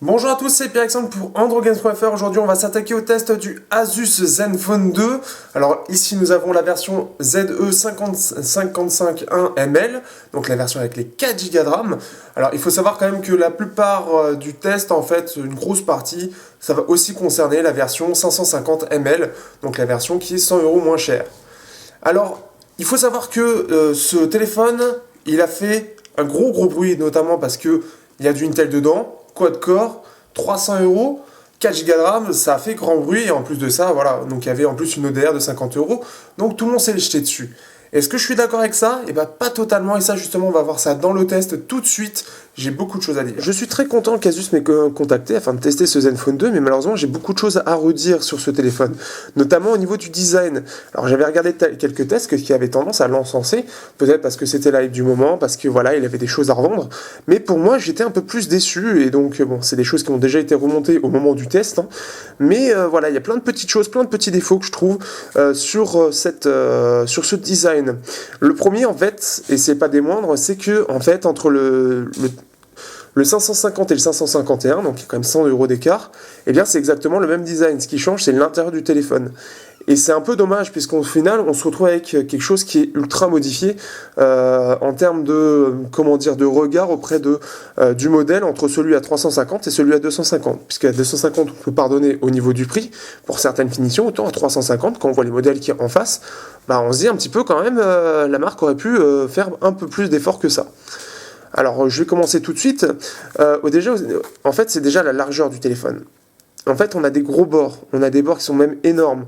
Bonjour à tous, c'est Pierre-Alexandre pour AndroGames.fr. Aujourd'hui, on va s'attaquer au test du Asus Zenfone 2. Alors ici, nous avons la version ZE551ML, donc la version avec les 4 Go de RAM. Alors il faut savoir quand même que la plupart du test, en fait, une grosse partie, ça va aussi concerner la version 550ML, donc la version qui est 100 € moins chère. Alors, il faut savoir que ce téléphone, il a fait un gros bruit, notamment parce que il y a du Intel dedans, quad-core, 300 €, 4 Go de RAM, ça a fait grand bruit, et en plus de ça, voilà, donc il y avait en plus une ODR de 50 €, donc tout le monde s'est jeté dessus. Est-ce que je suis d'accord avec ça? Eh bien, pas totalement, et ça justement, on va voir ça dans le test tout de suite. J'ai beaucoup de choses à dire. Je suis très content qu'Asus m'ait contacté afin de tester ce Zenfone 2, mais malheureusement, j'ai beaucoup de choses à redire sur ce téléphone, notamment au niveau du design. Alors, j'avais regardé quelques tests qui avaient tendance à l'encenser, peut-être parce que c'était la hype du moment, parce que voilà, il avait des choses à revendre, mais pour moi, j'étais un peu plus déçu, et donc, bon, c'est des choses qui ont déjà été remontées au moment du test, hein. Mais voilà, il y a plein de petites choses, plein de petits défauts que je trouve sur ce design. Le premier, en fait, et c'est pas des moindres, c'est que, en fait, entre le 550 et le 551, donc il y a quand même 100 € d'écart, eh bien c'est exactement le même design. Ce qui change, c'est l'intérieur du téléphone. Et c'est un peu dommage, puisqu'au final, on se retrouve avec quelque chose qui est ultra modifié en termes de, comment dire, de regard auprès du modèle entre celui à 350 et celui à 250. Puisqu'à 250, on peut pardonner au niveau du prix pour certaines finitions, autant à 350, quand on voit les modèles qui sont en face, bah, on se dit un petit peu quand même, la marque aurait pu faire un peu plus d'efforts que ça. Alors, je vais commencer tout de suite. En fait, c'est déjà la largeur du téléphone. En fait, on a des gros bords. On a des bords qui sont même énormes.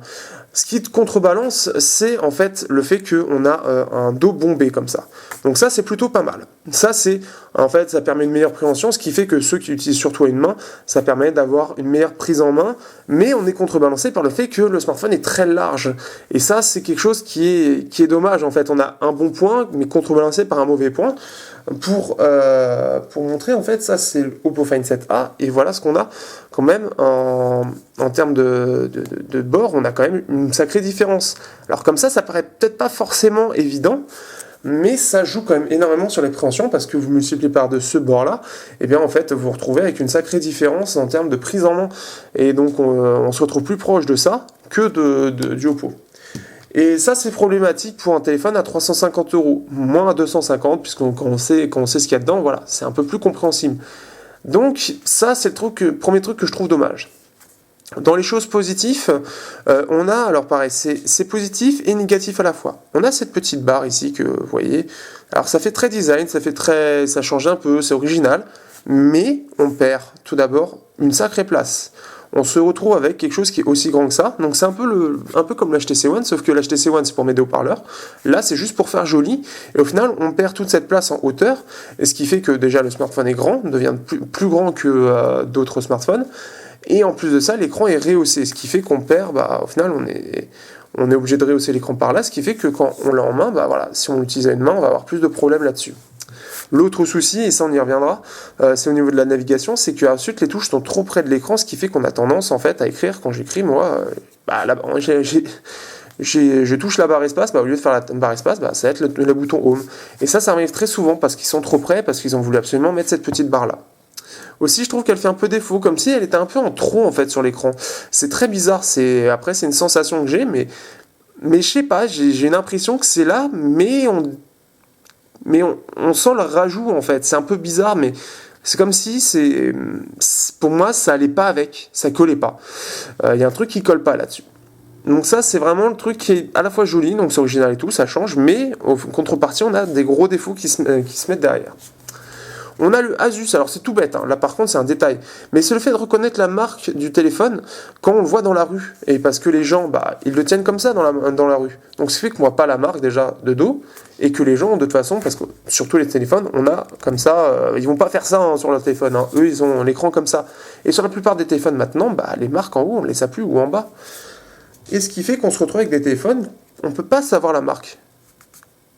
Ce qui contrebalance, c'est en fait le fait qu'on a un dos bombé comme ça. Donc ça, c'est plutôt pas mal. Ça, ça permet une meilleure préhension, ce qui fait que ceux qui utilisent surtout à une main, ça permet d'avoir une meilleure prise en main. Mais on est contrebalancé par le fait que le smartphone est très large. Et ça, c'est quelque chose qui est dommage. En fait, on a un bon point, mais contrebalancé par un mauvais point. Pour montrer, en fait, ça, c'est le Oppo Find 7A. Et voilà ce qu'on a quand même en termes de bord, on a quand même une sacrée différence. Alors comme ça paraît peut-être pas forcément évident, mais ça joue quand même énormément sur les préhensions, parce que vous multipliez par de ce bord-là, et bien en fait vous vous retrouvez avec une sacrée différence en termes de prise en main. Et donc on se retrouve plus proche de ça que du Oppo. Et ça, c'est problématique pour un téléphone à 350 €, moins à 250, puisqu'on sait ce qu'il y a dedans, voilà, c'est un peu plus compréhensible. Donc ça, c'est le premier truc que je trouve dommage. Dans les choses positives, on a, alors pareil, c'est positif et négatif à la fois. On a cette petite barre ici que vous voyez. Alors ça fait très design, ça change un peu, c'est original, mais on perd tout d'abord une sacrée place. On se retrouve avec quelque chose qui est aussi grand que ça. Donc c'est un peu comme l'HTC One, sauf que l'HTC One c'est pour mettre des haut-parleurs. Là c'est juste pour faire joli. Et au final on perd toute cette place en hauteur. Et ce qui fait que déjà le smartphone est grand, devient plus grand que d'autres smartphones. Et en plus de ça, l'écran est rehaussé. Ce qui fait qu'on perd, au final on est obligé de rehausser l'écran par là. Ce qui fait que quand on l'a en main, voilà, si on l'utilise à une main, on va avoir plus de problèmes là-dessus. L'autre souci, et ça on y reviendra, c'est au niveau de la navigation, c'est qu'ensuite les touches sont trop près de l'écran, ce qui fait qu'on a tendance en fait à écrire, quand j'écris moi, je touche la barre espace, au lieu de faire la barre espace, ça va être le bouton Home. Et ça arrive très souvent parce qu'ils sont trop près, parce qu'ils ont voulu absolument mettre cette petite barre là. Aussi, je trouve qu'elle fait un peu défaut, comme si elle était un peu en trop en fait sur l'écran. C'est très bizarre, après c'est une sensation que j'ai, mais je sais pas, j'ai une impression que c'est là, mais on sent le rajout en fait. C'est un peu bizarre, mais c'est comme si pour moi ça allait pas avec, ça collait pas. Il y a un truc qui colle pas là-dessus. Donc ça c'est vraiment le truc qui est à la fois joli, donc c'est original et tout, ça change, mais en contrepartie on a des gros défauts qui se mettent derrière. On a le Asus, alors c'est tout bête, hein. Là par contre c'est un détail, mais c'est le fait de reconnaître la marque du téléphone quand on le voit dans la rue, et parce que les gens, ils le tiennent comme ça dans la rue, donc ce qui fait qu'on voit pas la marque déjà de dos, et que les gens de toute façon, parce que surtout les téléphones, on a comme ça, ils vont pas faire ça sur leur téléphone, hein. Eux ils ont l'écran comme ça, et sur la plupart des téléphones maintenant, les marques en haut on les a plus, ou en bas, et ce qui fait qu'on se retrouve avec des téléphones, on peut pas savoir la marque.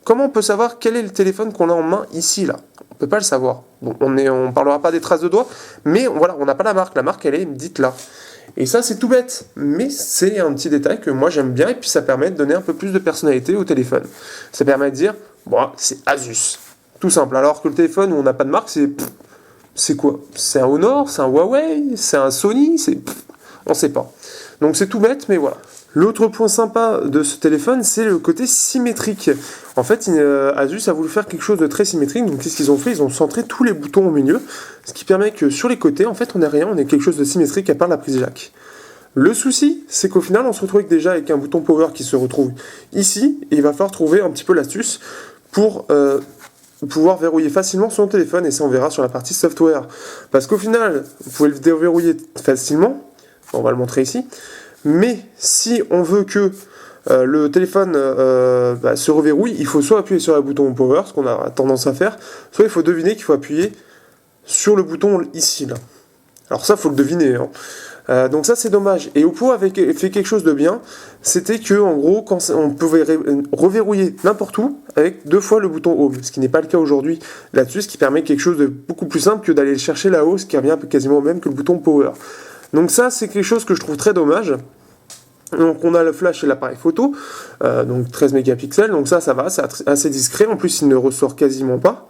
Comment on peut savoir quel est le téléphone qu'on a en main ici, là? On peut pas le savoir. Bon, on parlera pas des traces de doigts, mais voilà, on n'a pas la marque. La marque, elle est dite là. Et ça, c'est tout bête, mais c'est un petit détail que moi j'aime bien, et puis ça permet de donner un peu plus de personnalité au téléphone. Ça permet de dire, c'est Asus. Tout simple. Alors que le téléphone où on n'a pas de marque, c'est quoi? C'est un Honor? C'est un Huawei? C'est un Sony? On sait pas. Donc c'est tout bête, mais voilà. L'autre point sympa de ce téléphone, c'est le côté symétrique. En fait, Asus a voulu faire quelque chose de très symétrique. Donc, qu'est-ce qu'ils ont fait? Ils ont centré tous les boutons au milieu, ce qui permet que sur les côtés, en fait, on n'a rien, on est quelque chose de symétrique à part la prise jack. Le souci, c'est qu'au final, on se retrouve déjà avec un bouton power qui se retrouve ici, et il va falloir trouver un petit peu l'astuce pour pouvoir verrouiller facilement son téléphone, et ça, on verra sur la partie software. Parce qu'au final, vous pouvez le déverrouiller facilement. On va le montrer ici. Mais si on veut que le téléphone se reverrouille, il faut soit appuyer sur le bouton power, ce qu'on a tendance à faire, soit il faut deviner qu'il faut appuyer sur le bouton ici, là. Alors ça, il faut le deviner, hein. Donc ça, c'est dommage. Et Oppo avait fait quelque chose de bien, c'était que en gros, on pouvait reverrouiller n'importe où avec 2 fois le bouton home, ce qui n'est pas le cas aujourd'hui là-dessus, ce qui permet quelque chose de beaucoup plus simple que d'aller le chercher là-haut, ce qui revient quasiment au même que le bouton power. Donc ça, c'est quelque chose que je trouve très dommage. Donc on a le flash et l'appareil photo, donc 13 mégapixels, donc ça va, c'est assez discret, en plus il ne ressort quasiment pas.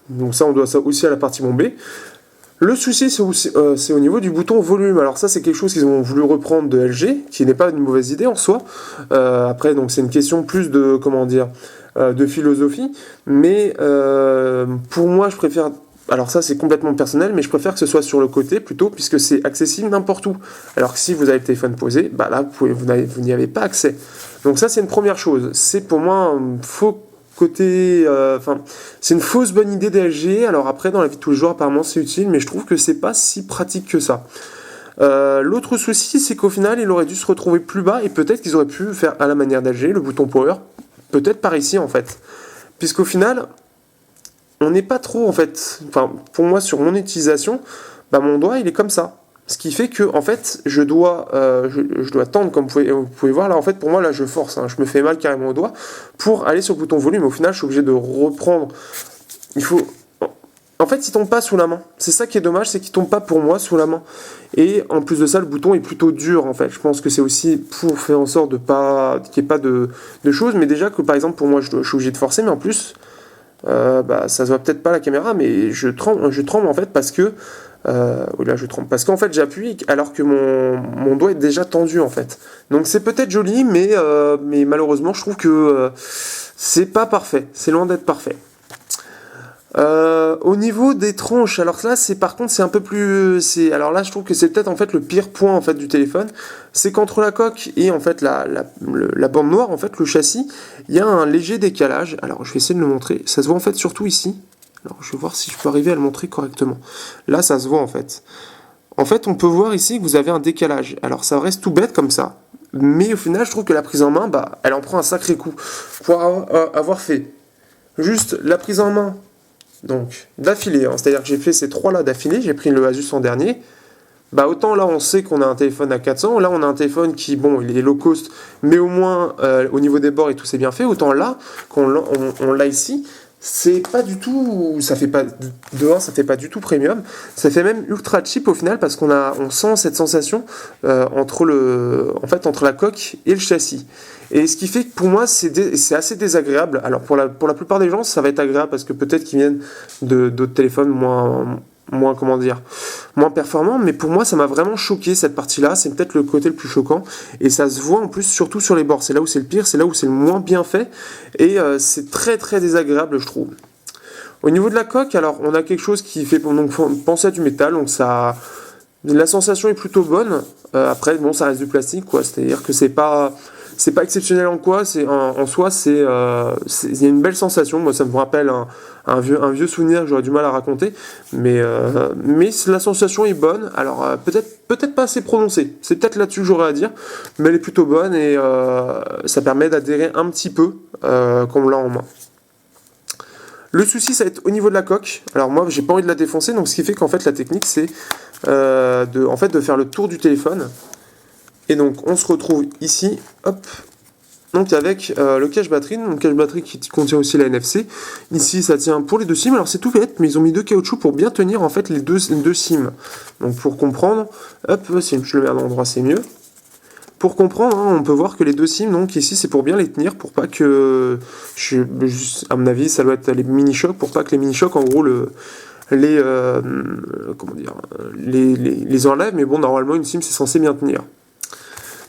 Donc ça, on doit ça aussi à la partie bombée. Le souci, c'est au niveau du bouton volume. Alors ça, c'est quelque chose qu'ils ont voulu reprendre de LG, qui n'est pas une mauvaise idée en soi. Après, donc c'est une question plus de, de philosophie. Mais pour moi, je préfère... Alors ça, c'est complètement personnel, mais je préfère que ce soit sur le côté plutôt, puisque c'est accessible n'importe où. Alors que si vous avez le téléphone posé, bah là, vous n'y avez pas accès. Donc ça, c'est une première chose. C'est pour moi un faux côté... c'est une fausse bonne idée d'LG. Alors après, dans la vie de tous les jours, apparemment, c'est utile, mais je trouve que c'est pas si pratique que ça. L'autre souci, c'est qu'au final, il aurait dû se retrouver plus bas, et peut-être qu'ils auraient pu faire à la manière d'LG, le bouton power, peut-être par ici, en fait. Puisqu'au final... on n'est pas trop, en fait, pour moi, sur mon utilisation, mon doigt, il est comme ça. Ce qui fait que, en fait, je dois tendre, comme vous pouvez voir, là, en fait, pour moi, là, je force, hein, je me fais mal carrément au doigt, pour aller sur le bouton volume. Au final, je suis obligé de reprendre. En fait, il tombe pas sous la main. C'est ça qui est dommage, c'est qu'il tombe pas pour moi sous la main. Et en plus de ça, le bouton est plutôt dur, en fait. Je pense que c'est aussi pour faire en sorte qu'il n'y ait pas de choses, mais déjà que, par exemple, pour moi, je suis obligé de forcer, mais en plus... ça se voit peut-être pas à la caméra, mais je tremble en fait parce que là je tremble parce qu'en fait j'appuie alors que mon doigt est déjà tendu en fait. Donc c'est peut-être joli, mais malheureusement je trouve que c'est pas parfait, c'est loin d'être parfait. Au niveau des tranches, alors là par contre c'est un peu plus, alors là je trouve que c'est peut-être en fait le pire point en fait du téléphone, c'est qu'entre la coque et en fait la bande noire, en fait le châssis, il y a un léger décalage. Alors je vais essayer de le montrer, ça se voit en fait surtout ici. Alors je vais voir si je peux arriver à le montrer correctement. Là ça se voit en fait. En fait on peut voir ici que vous avez un décalage. Alors ça reste tout bête comme ça, mais au final je trouve que la prise en main, elle en prend un sacré coup pour avoir fait juste la prise en main. Donc, d'affilée, hein, c'est-à-dire que j'ai fait ces 3 là d'affilée, j'ai pris le Asus en dernier. Autant là on sait qu'on a un téléphone à 400, là on a un téléphone qui, bon, il est low cost, mais au moins au niveau des bords et tout c'est bien fait. Autant là, on l'a ici, c'est pas du tout, ça fait pas, ça fait pas du tout premium, ça fait même ultra cheap au final parce on sent cette sensation entre la coque et le châssis. Et ce qui fait que pour moi c'est assez désagréable. Alors pour la plupart des gens ça va être agréable parce que peut-être qu'ils viennent d'autres téléphones moins performants, mais pour moi ça m'a vraiment choqué cette partie-là, c'est peut-être le côté le plus choquant, et ça se voit en plus surtout sur les bords, c'est là où c'est le pire, c'est là où c'est le moins bien fait, et c'est très très désagréable je trouve. Au niveau de la coque, alors on a quelque chose qui fait penser à du métal, donc la sensation est plutôt bonne, après bon ça reste du plastique quoi, c'est-à-dire que c'est pas exceptionnel en quoi, en soi, il y a une belle sensation. Moi, ça me rappelle un vieux souvenir que j'aurais du mal à raconter, mais la sensation est bonne. Alors, peut-être pas assez prononcée. C'est peut-être là-dessus que j'aurais à dire, mais elle est plutôt bonne et ça permet d'adhérer un petit peu comme on l'a en main. Le souci, ça va être au niveau de la coque. Alors moi, j'ai pas envie de la défoncer, donc ce qui fait qu'en fait, la technique, c'est de faire le tour du téléphone. Et donc on se retrouve ici, hop, donc avec le cache batterie, qui contient aussi la NFC. Ici ça tient pour les 2 SIM, alors c'est tout bête, mais ils ont mis 2 caoutchoucs pour bien tenir en fait les deux SIM. Donc pour comprendre, hop, si je le mets à l'endroit c'est mieux. Pour comprendre, hein, on peut voir que les 2 SIM, donc ici c'est pour bien les tenir, pour pas que, à mon avis ça doit être les mini-chocs, pour pas que les mini-chocs en gros les enlève, mais bon, normalement, une cime, c'est censé bien tenir.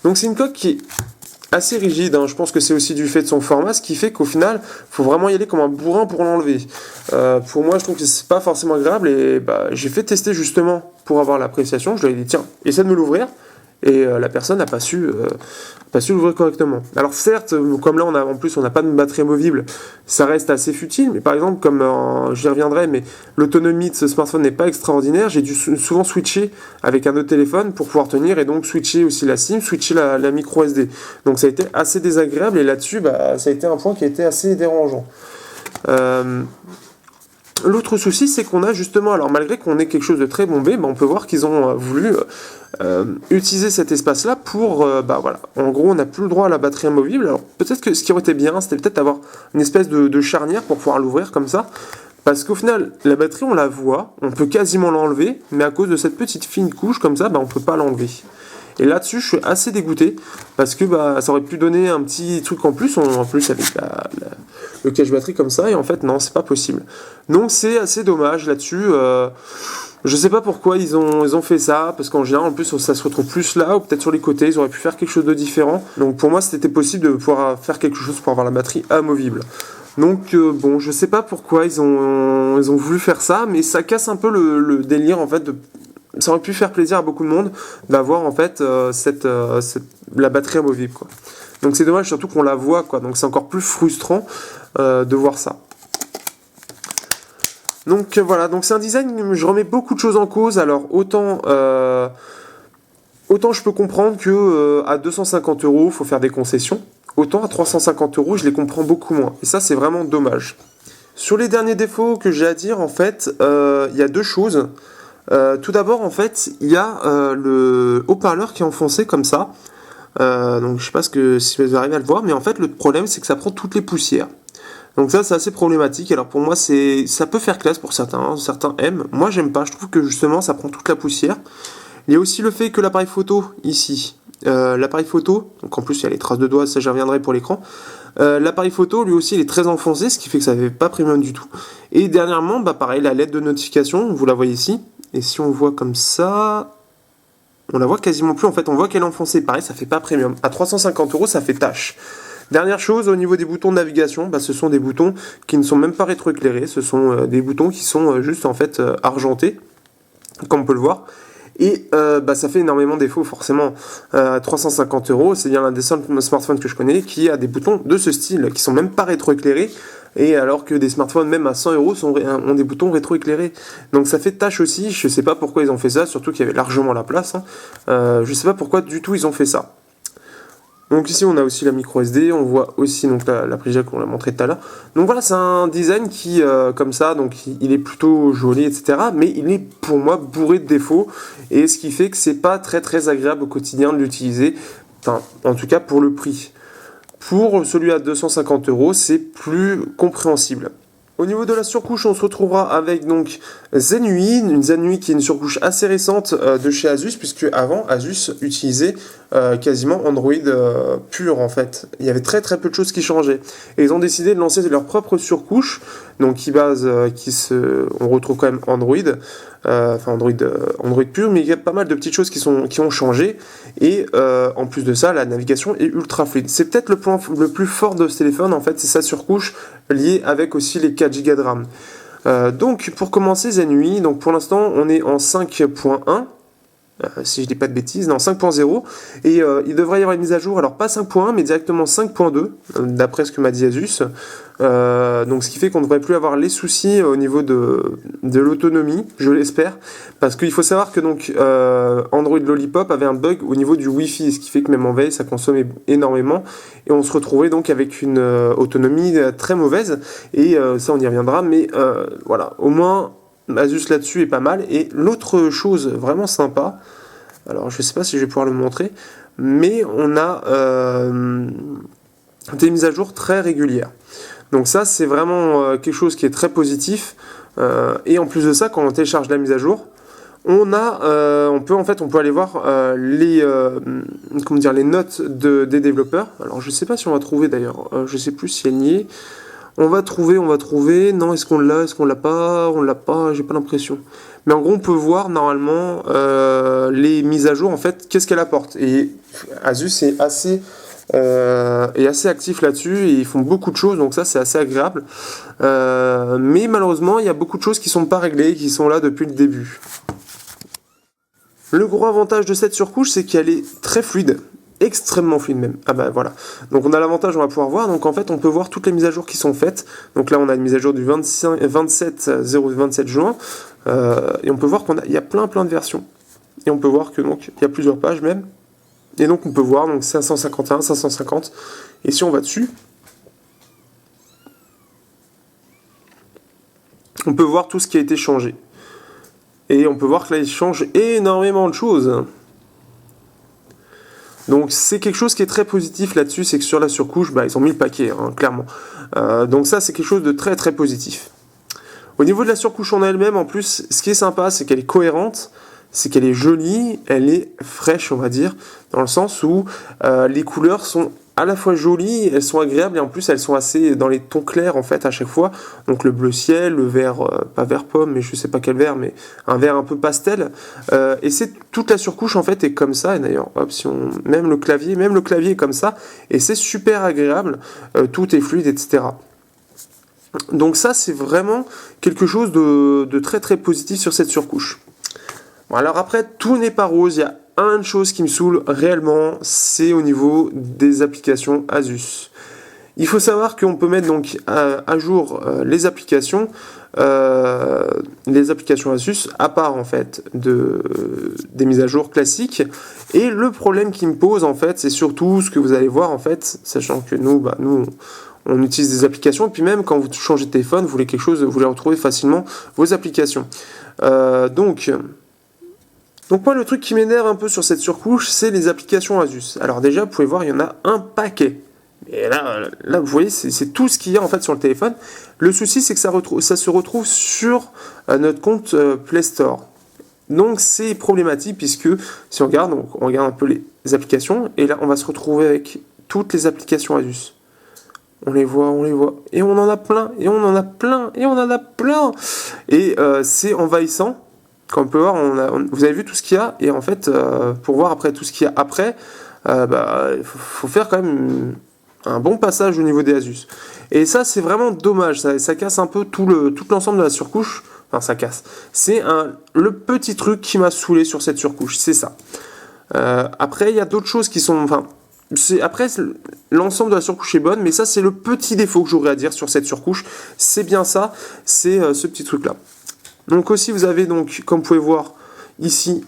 Donc c'est une coque qui est assez rigide, hein. Je pense que c'est aussi du fait de son format, ce qui fait qu'au final, faut vraiment y aller comme un bourrin pour l'enlever. Pour moi, je trouve que c'est pas forcément agréable, et j'ai fait tester justement pour avoir l'appréciation. Je lui ai dit, tiens, essaie de me l'ouvrir. Et la personne n'a pas su l'ouvrir correctement. Alors certes, comme là on n'a pas de batterie amovible, ça reste assez futile, mais par exemple, comme j'y reviendrai, mais l'autonomie de ce smartphone n'est pas extraordinaire, j'ai dû souvent switcher avec un autre téléphone pour pouvoir tenir, et donc switcher aussi la SIM, switcher la micro SD. Donc ça a été assez désagréable, et là-dessus, ça a été un point qui a été assez dérangeant. L'autre souci, c'est qu'on a justement, alors malgré qu'on ait quelque chose de très bombé, on peut voir qu'ils ont voulu utiliser cet espace-là pour, voilà. En gros, on n'a plus le droit à la batterie amovible. Alors peut-être que ce qui aurait été bien, c'était peut-être d'avoir une espèce de charnière pour pouvoir l'ouvrir comme ça. Parce qu'au final, la batterie, on la voit, on peut quasiment l'enlever, mais à cause de cette petite fine couche comme ça, on peut pas l'enlever. Et là-dessus, je suis assez dégoûté, parce que ça aurait pu donner un petit truc en plus avec le cache batterie comme ça, et en fait, non, c'est pas possible. Donc c'est assez dommage là-dessus. Je sais pas pourquoi ils ont fait ça, parce qu'en général, en plus, ça se retrouve plus là, ou peut-être sur les côtés, ils auraient pu faire quelque chose de différent. Donc pour moi, c'était possible de pouvoir faire quelque chose pour avoir la batterie amovible. Donc je sais pas pourquoi ils ont voulu faire ça, mais ça casse un peu le délire en fait. Ça aurait pu faire plaisir à beaucoup de monde d'avoir en fait la batterie amovible, quoi. Donc c'est dommage surtout qu'on la voit, quoi. Donc c'est encore plus frustrant de voir ça. Donc voilà, donc c'est un design, je remets beaucoup de choses en cause. Alors autant je peux comprendre que à 250 €, il faut faire des concessions. Autant à 350 €, je les comprends beaucoup moins. Et ça, c'est vraiment dommage. Sur les derniers défauts que j'ai à dire, en fait, il y a deux choses. Tout d'abord, en fait, il y a le haut-parleur qui est enfoncé comme ça. Donc je sais pas si vous arrivez à le voir, mais en fait, le problème, c'est que ça prend toutes les poussières. Donc ça, c'est assez problématique. Alors pour moi, ça peut faire classe pour certains, hein. Certains aiment. Moi, j'aime pas. Je trouve que justement, ça prend toute la poussière. Il y a aussi le fait que l'appareil photo, ici, l'appareil photo, donc en plus il y a les traces de doigts, ça j'y reviendrai pour l'écran. L'appareil photo, lui aussi, il est très enfoncé, ce qui fait que ça ne fait pas premium du tout. Et dernièrement, pareil, la LED de notification, vous la voyez ici. Et si on voit comme ça, on la voit quasiment plus. En fait, on voit qu'elle est enfoncée. Pareil, ça fait pas premium. À 350 €, ça fait tâche. Dernière chose, au niveau des boutons de navigation, ce sont des boutons qui ne sont même pas rétroéclairés. Ce sont des boutons qui sont juste en fait argentés, comme on peut le voir. Et ça fait énormément de défauts forcément. 350 €, c'est bien l'un des seuls smartphones que je connais qui a des boutons de ce style, qui sont même pas rétroéclairés, et alors que des smartphones même à 100 € ont des boutons rétroéclairés. Donc ça fait tâche aussi, je sais pas pourquoi ils ont fait ça, surtout qu'il y avait largement la place, hein. Je sais pas pourquoi du tout ils ont fait ça. Donc ici on a aussi la micro SD, on voit aussi donc la prise jack qu'on l'a montré tout à l'heure. Donc voilà, c'est un design qui comme ça, donc il est plutôt joli, etc. Mais il est pour moi bourré de défauts, et ce qui fait que c'est pas très très agréable au quotidien de l'utiliser. Enfin, en tout cas pour le prix. Pour celui à 250 €, c'est plus compréhensible. Au niveau de la surcouche, on se retrouvera avec donc Zenui, une Zenui qui est une surcouche assez récente de chez Asus, puisque avant Asus utilisait quasiment Android pur en fait. Il y avait très très peu de choses qui changeaient. Et ils ont décidé de lancer leur propre surcouche, donc on retrouve quand même Android, Android pur, mais il y a pas mal de petites choses qui ont changé. Et en plus de ça, la navigation est ultra fluide. C'est peut-être le point le plus fort de ce téléphone en fait, c'est sa surcouche liée avec aussi les 4 Go de RAM. Donc pour commencer Zenui, donc pour l'instant on est en 5.1. Si je dis pas de bêtises, non 5.0, et il devrait y avoir une mise à jour, alors pas 5.1 mais directement 5.2 d'après ce que m'a dit Asus, donc ce qui fait qu'on ne devrait plus avoir les soucis au niveau de l'autonomie, je l'espère, parce qu'il faut savoir que donc Android Lollipop avait un bug au niveau du Wi-Fi, ce qui fait que même en veille ça consommait énormément, et on se retrouvait donc avec une autonomie très mauvaise, et ça on y reviendra, mais voilà, au moins Asus là-dessus est pas mal. Et l'autre chose vraiment sympa, alors je sais pas si je vais pouvoir le montrer, mais on a des mises à jour très régulières. Donc ça c'est vraiment quelque chose qui est très positif. Et en plus de ça, quand on télécharge la mise à jour, on peut aller voir les notes des développeurs. Alors je sais pas si on va trouver d'ailleurs, je sais plus si elle y est. On va trouver. Non, est-ce qu'on l'a? Est-ce qu'on l'a pas? On l'a pas, j'ai pas l'impression. Mais en gros, on peut voir normalement les mises à jour, en fait, qu'est-ce qu'elle apporte. Et Asus est assez actif là-dessus et ils font beaucoup de choses, donc ça c'est assez agréable. Mais malheureusement, il y a beaucoup de choses qui sont pas réglées, qui sont là depuis le début. Le gros avantage de cette surcouche, c'est qu'elle est très fluide. Extrêmement fluide même. Ah bah voilà. Donc on a l'avantage, on va pouvoir voir. Donc en fait, on peut voir toutes les mises à jour qui sont faites. Donc là, on a une mise à jour du 27 juin. Et on peut voir il y a plein de versions. Et on peut voir que donc il y a plusieurs pages même. Et donc on peut voir donc 551, 550. Et si on va dessus, on peut voir tout ce qui a été changé. Et on peut voir que là, il change énormément de choses. Donc c'est quelque chose qui est très positif là-dessus, c'est que sur la surcouche, ils ont mis le paquet, hein, clairement. Donc ça, c'est quelque chose de très très positif. Au niveau de la surcouche en elle-même, en plus, ce qui est sympa, c'est qu'elle est cohérente, c'est qu'elle est jolie, elle est fraîche, on va dire, dans le sens où les couleurs sont à la fois jolies, elles sont agréables, et en plus elles sont assez dans les tons clairs en fait à chaque fois. Donc le bleu ciel, le vert, pas vert pomme, mais je sais pas quel vert, mais un vert un peu pastel. Et c'est toute la surcouche en fait est comme ça. Et d'ailleurs, hop, si on même le clavier est comme ça, et c'est super agréable. Tout est fluide, etc. Donc ça c'est vraiment quelque chose de très très positif sur cette surcouche. Bon, alors après, tout n'est pas rose, il y a une chose qui me saoule réellement, c'est au niveau des applications Asus. Il faut savoir qu'on peut mettre donc à jour les applications Asus à part en fait des mises à jour classiques. Et le problème qui me pose en fait, c'est surtout ce que vous allez voir en fait, sachant que nous on utilise des applications, et puis même quand vous changez de téléphone, vous voulez retrouver facilement vos applications. Donc moi, le truc qui m'énerve un peu sur cette surcouche, c'est les applications Asus. Alors déjà, vous pouvez voir, il y en a un paquet. Et là vous voyez, c'est tout ce qu'il y a en fait sur le téléphone. Le souci, c'est que ça se retrouve sur notre compte Play Store. Donc c'est problématique, puisque si on regarde un peu les applications, et là, on va se retrouver avec toutes les applications Asus. On les voit, et on en a plein, et on en a plein, et on en a plein. Et c'est envahissant. Comme on peut voir, vous avez vu tout ce qu'il y a, et en fait, pour voir après tout ce qu'il y a après, il faut faire quand même un bon passage au niveau des Asus. Et ça, c'est vraiment dommage, ça casse un peu tout l'ensemble de la surcouche. Enfin, ça casse. C'est le petit truc qui m'a saoulé sur cette surcouche, c'est ça. Après, il y a d'autres choses qui sont... Après, l'ensemble de la surcouche est bonne, mais ça, c'est le petit défaut que j'aurais à dire sur cette surcouche. C'est bien ça, c'est ce petit truc-là. Donc aussi vous avez donc, comme vous pouvez voir ici,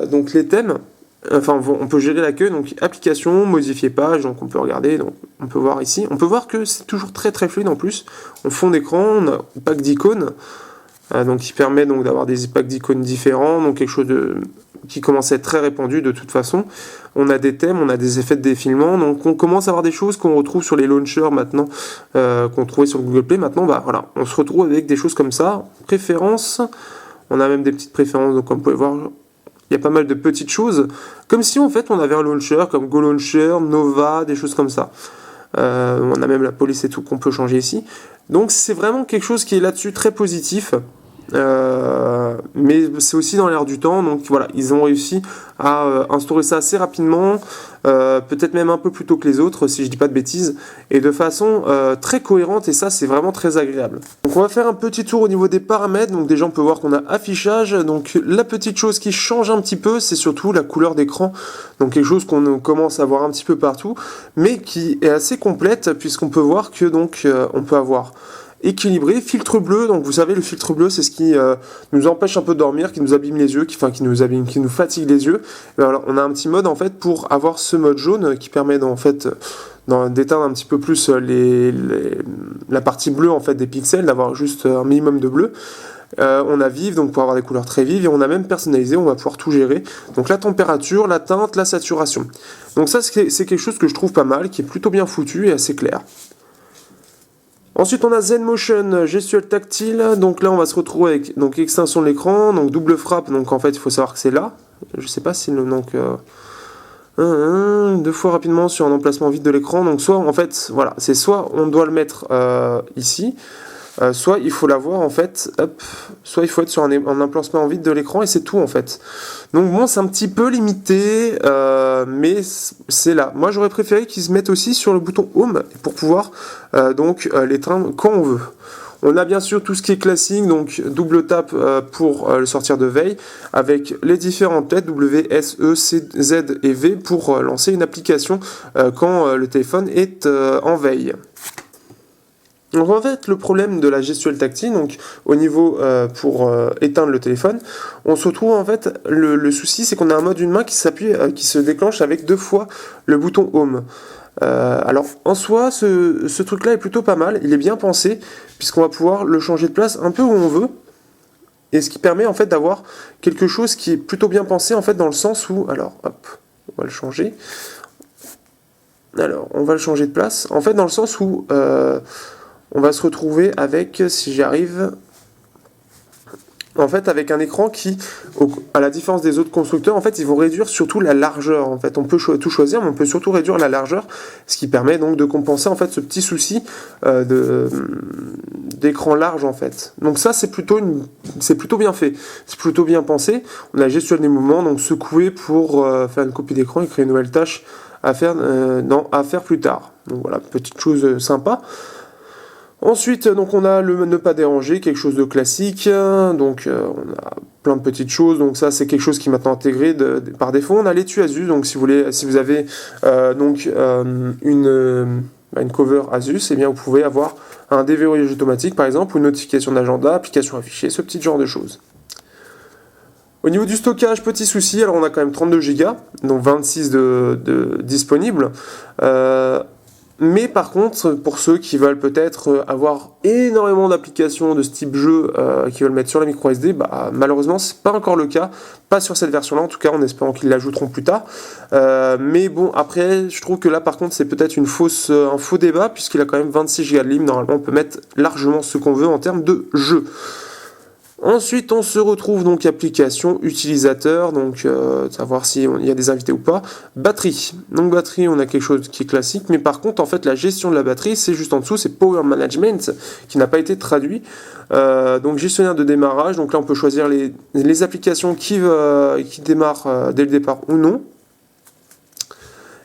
donc les thèmes. Enfin, on peut gérer l'accueil, donc application, modifier page, donc on peut regarder, donc on peut voir ici. On peut voir que c'est toujours très très fluide en plus. En fond d'écran, on a pack d'icônes, donc qui permet donc d'avoir des packs d'icônes différents, donc quelque chose qui commence à être très répandu de toute façon. On a des thèmes, on a des effets de défilement, donc on commence à avoir des choses qu'on retrouve sur les launchers maintenant, qu'on trouvait sur Google Play. Maintenant, voilà, on se retrouve avec des choses comme ça. Préférences, on a même des petites préférences, donc comme vous pouvez voir, il y a pas mal de petites choses, comme si en fait on avait un launcher comme Go Launcher, Nova, des choses comme ça. On a même la police et tout qu'on peut changer ici. Donc c'est vraiment quelque chose qui est là-dessus très positif. Mais c'est aussi dans l'air du temps, donc voilà, ils ont réussi à instaurer ça assez rapidement, peut-être même un peu plus tôt que les autres, si je dis pas de bêtises, et de façon très cohérente, et ça c'est vraiment très agréable. Donc on va faire un petit tour au niveau des paramètres. Donc déjà on peut voir qu'on a affichage, donc la petite chose qui change un petit peu, c'est surtout la couleur d'écran, donc quelque chose qu'on commence à voir un petit peu partout, mais qui est assez complète, puisqu'on peut voir que donc on peut avoir équilibré, filtre bleu. Donc vous savez, le filtre bleu, c'est ce qui nous empêche un peu de dormir, qui nous abîme les yeux, qui nous fatigue les yeux. Et alors, on a un petit mode en fait pour avoir ce mode jaune qui permet d'éteindre un petit peu plus la partie bleue en fait des pixels, d'avoir juste un minimum de bleu. On a vive, donc pour avoir des couleurs très vives, et on a même personnalisé, on va pouvoir tout gérer. Donc la température, la teinte, la saturation. Donc ça, c'est quelque chose que je trouve pas mal, qui est plutôt bien foutu et assez clair. Ensuite, on a ZenMotion, gestuelle tactile. Donc là, on va se retrouver avec donc extinction de l'écran, donc double frappe. Donc en fait, il faut savoir que c'est là. Je sais pas si Deux fois rapidement sur un emplacement vide de l'écran. Donc soit en fait, voilà, c'est soit on doit le mettre ici, soit il faut l'avoir en fait, hop, soit il faut être sur un emplacement vide de l'écran et c'est tout en fait. Donc bon, c'est un petit peu limité, mais c'est là. Moi j'aurais préféré qu'ils se mettent aussi sur le bouton Home pour pouvoir l'éteindre quand on veut. On a bien sûr tout ce qui est classique, donc double tap pour le sortir de veille, avec les différentes lettres W, S, E, C, Z et V pour lancer une application quand le téléphone est en veille. Donc en fait, le problème de la gestuelle tactile, donc au niveau pour éteindre le téléphone, on se retrouve en fait, le souci c'est qu'on a un mode d'une main qui s'appuie, qui se déclenche avec 2 fois le bouton Home. Alors en soi, ce truc-là est plutôt pas mal, il est bien pensé, puisqu'on va pouvoir le changer de place un peu où on veut, et ce qui permet en fait d'avoir quelque chose qui est plutôt bien pensé en fait dans le sens où, alors hop, on va le changer. Alors on va le changer de place, en fait dans le sens où on va se retrouver avec, si j'y arrive, en fait avec un écran qui, à la différence des autres constructeurs, en fait ils vont réduire surtout la largeur. En fait on peut tout choisir, mais on peut surtout réduire la largeur, ce qui permet donc de compenser en fait ce petit souci d'écran large en fait. Donc ça c'est plutôt bien fait, c'est plutôt bien pensé. On a la gestion des mouvements, donc secouer pour faire une copie d'écran et créer une nouvelle tâche à faire plus tard. Donc voilà, petite chose sympa. Ensuite, donc on a le ne pas déranger, quelque chose de classique, donc on a plein de petites choses, donc ça c'est quelque chose qui est maintenant intégré par défaut. On a l'étui Asus, donc si vous avez une cover Asus, eh bien vous pouvez avoir un déverrouillage automatique par exemple, ou une notification d'agenda, application affichée, ce petit genre de choses. Au niveau du stockage, petit souci, alors on a quand même 32 Go, donc 26 de disponibles. Mais par contre, pour ceux qui veulent peut-être avoir énormément d'applications de ce type jeu qui veulent mettre sur la micro SD, malheureusement c'est pas encore le cas, pas sur cette version-là en tout cas, en espérant qu'ils l'ajouteront plus tard. Mais bon, après, je trouve que là par contre c'est peut-être un faux débat, puisqu'il a quand même 26 Go de libre, normalement on peut mettre largement ce qu'on veut en termes de jeu. Ensuite, on se retrouve donc application utilisateur, donc savoir si il y a des invités ou pas. Batterie. Donc batterie, on a quelque chose qui est classique, mais par contre, en fait, la gestion de la batterie, c'est juste en dessous, c'est Power Management, qui n'a pas été traduit. Donc gestionnaire de démarrage, donc là on peut choisir les applications qui démarrent dès le départ ou non.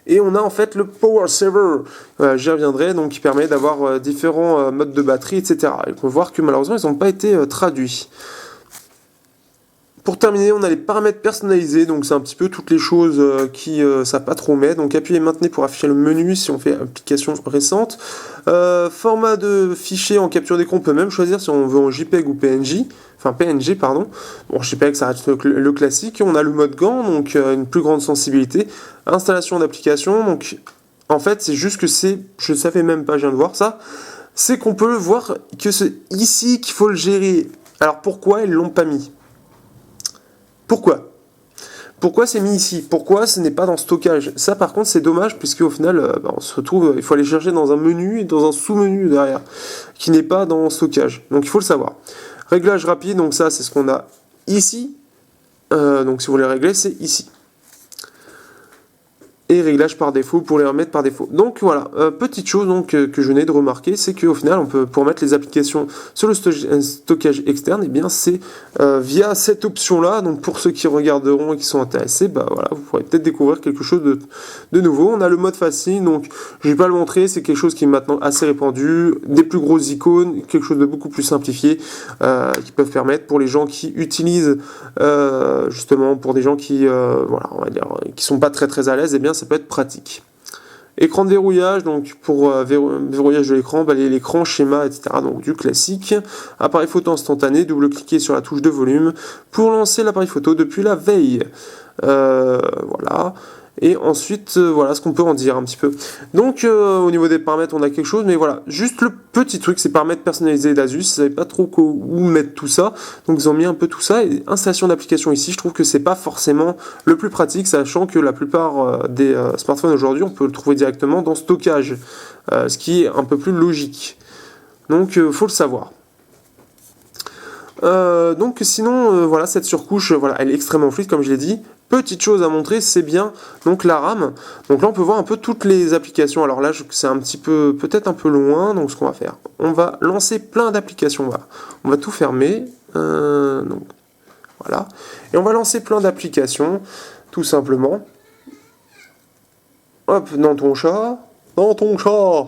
Et on a en fait le Power Saver, j'y reviendrai, donc qui permet d'avoir différents modes de batterie, etc. Et on peut voir que malheureusement ils n'ont pas été traduits. Pour terminer, on a les paramètres personnalisés, donc c'est un petit peu toutes les choses qui savent pas trop mettre. Donc appuyez maintenant pour afficher le menu si on fait application récente. Format de fichier en capture d'écran, on peut même choisir si on veut en JPEG ou PNG. Enfin PNG, pardon. Bon, JPEG, ça reste le classique. On a le mode gant, donc une plus grande sensibilité. Installation d'application, donc en fait c'est juste que je ne savais même pas, je viens de voir ça, c'est qu'on peut voir que c'est ici qu'il faut le gérer. Alors pourquoi ils l'ont pas mis ? Pourquoi c'est mis ici ? Pourquoi ce n'est pas dans stockage ? Ça par contre c'est dommage, puisque au final on se retrouve, il faut aller chercher dans un menu et dans un sous-menu derrière, qui n'est pas dans stockage. Donc il faut le savoir. Réglage rapide, donc ça c'est ce qu'on a ici. Donc si vous voulez régler, c'est ici. Et réglage par défaut pour les remettre par défaut. Donc voilà, petite chose donc, que je venais de remarquer, c'est qu'au final, on peut, pour mettre les applications sur le stockage externe, et bien c'est via cette option-là. Donc pour ceux qui regarderont et qui sont intéressés, voilà, vous pourrez peut-être découvrir quelque chose de nouveau. On a le mode facile, donc je vais pas le montrer, c'est quelque chose qui est maintenant assez répandu, des plus grosses icônes, quelque chose de beaucoup plus simplifié, qui peuvent permettre pour les gens qui utilisent, justement pour des gens qui, voilà, on va dire, qui sont pas très très à l'aise, et bien ça peut être pratique. Écran de verrouillage, donc pour verrouillage de l'écran, balayer l'écran, schéma, etc. Donc du classique. Appareil photo instantané, double-cliquer sur la touche de volume pour lancer l'appareil photo depuis la veille. Voilà. Et ensuite, voilà ce qu'on peut en dire un petit peu. Donc, au niveau des paramètres, on a quelque chose, mais voilà, juste le petit truc, c'est paramètres personnalisés d'Asus. Ils ne savaient pas trop où mettre tout ça, donc ils ont mis un peu tout ça. Et installation d'application ici, je trouve que c'est pas forcément le plus pratique, sachant que la plupart des smartphones aujourd'hui, on peut le trouver directement dans stockage, ce qui est un peu plus logique. Donc, faut le savoir. Donc sinon, voilà, cette surcouche, voilà, elle est extrêmement fluide, comme je l'ai dit. Petite chose à montrer, c'est bien donc la RAM. Donc là, on peut voir un peu toutes les applications. Alors là, c'est un petit peu, peut-être un peu loin. Donc ce qu'on va faire, on va lancer plein d'applications. Voilà. On va tout fermer. Donc voilà. Et on va lancer plein d'applications, tout simplement. Hop, dans ton chat. Dans ton chat.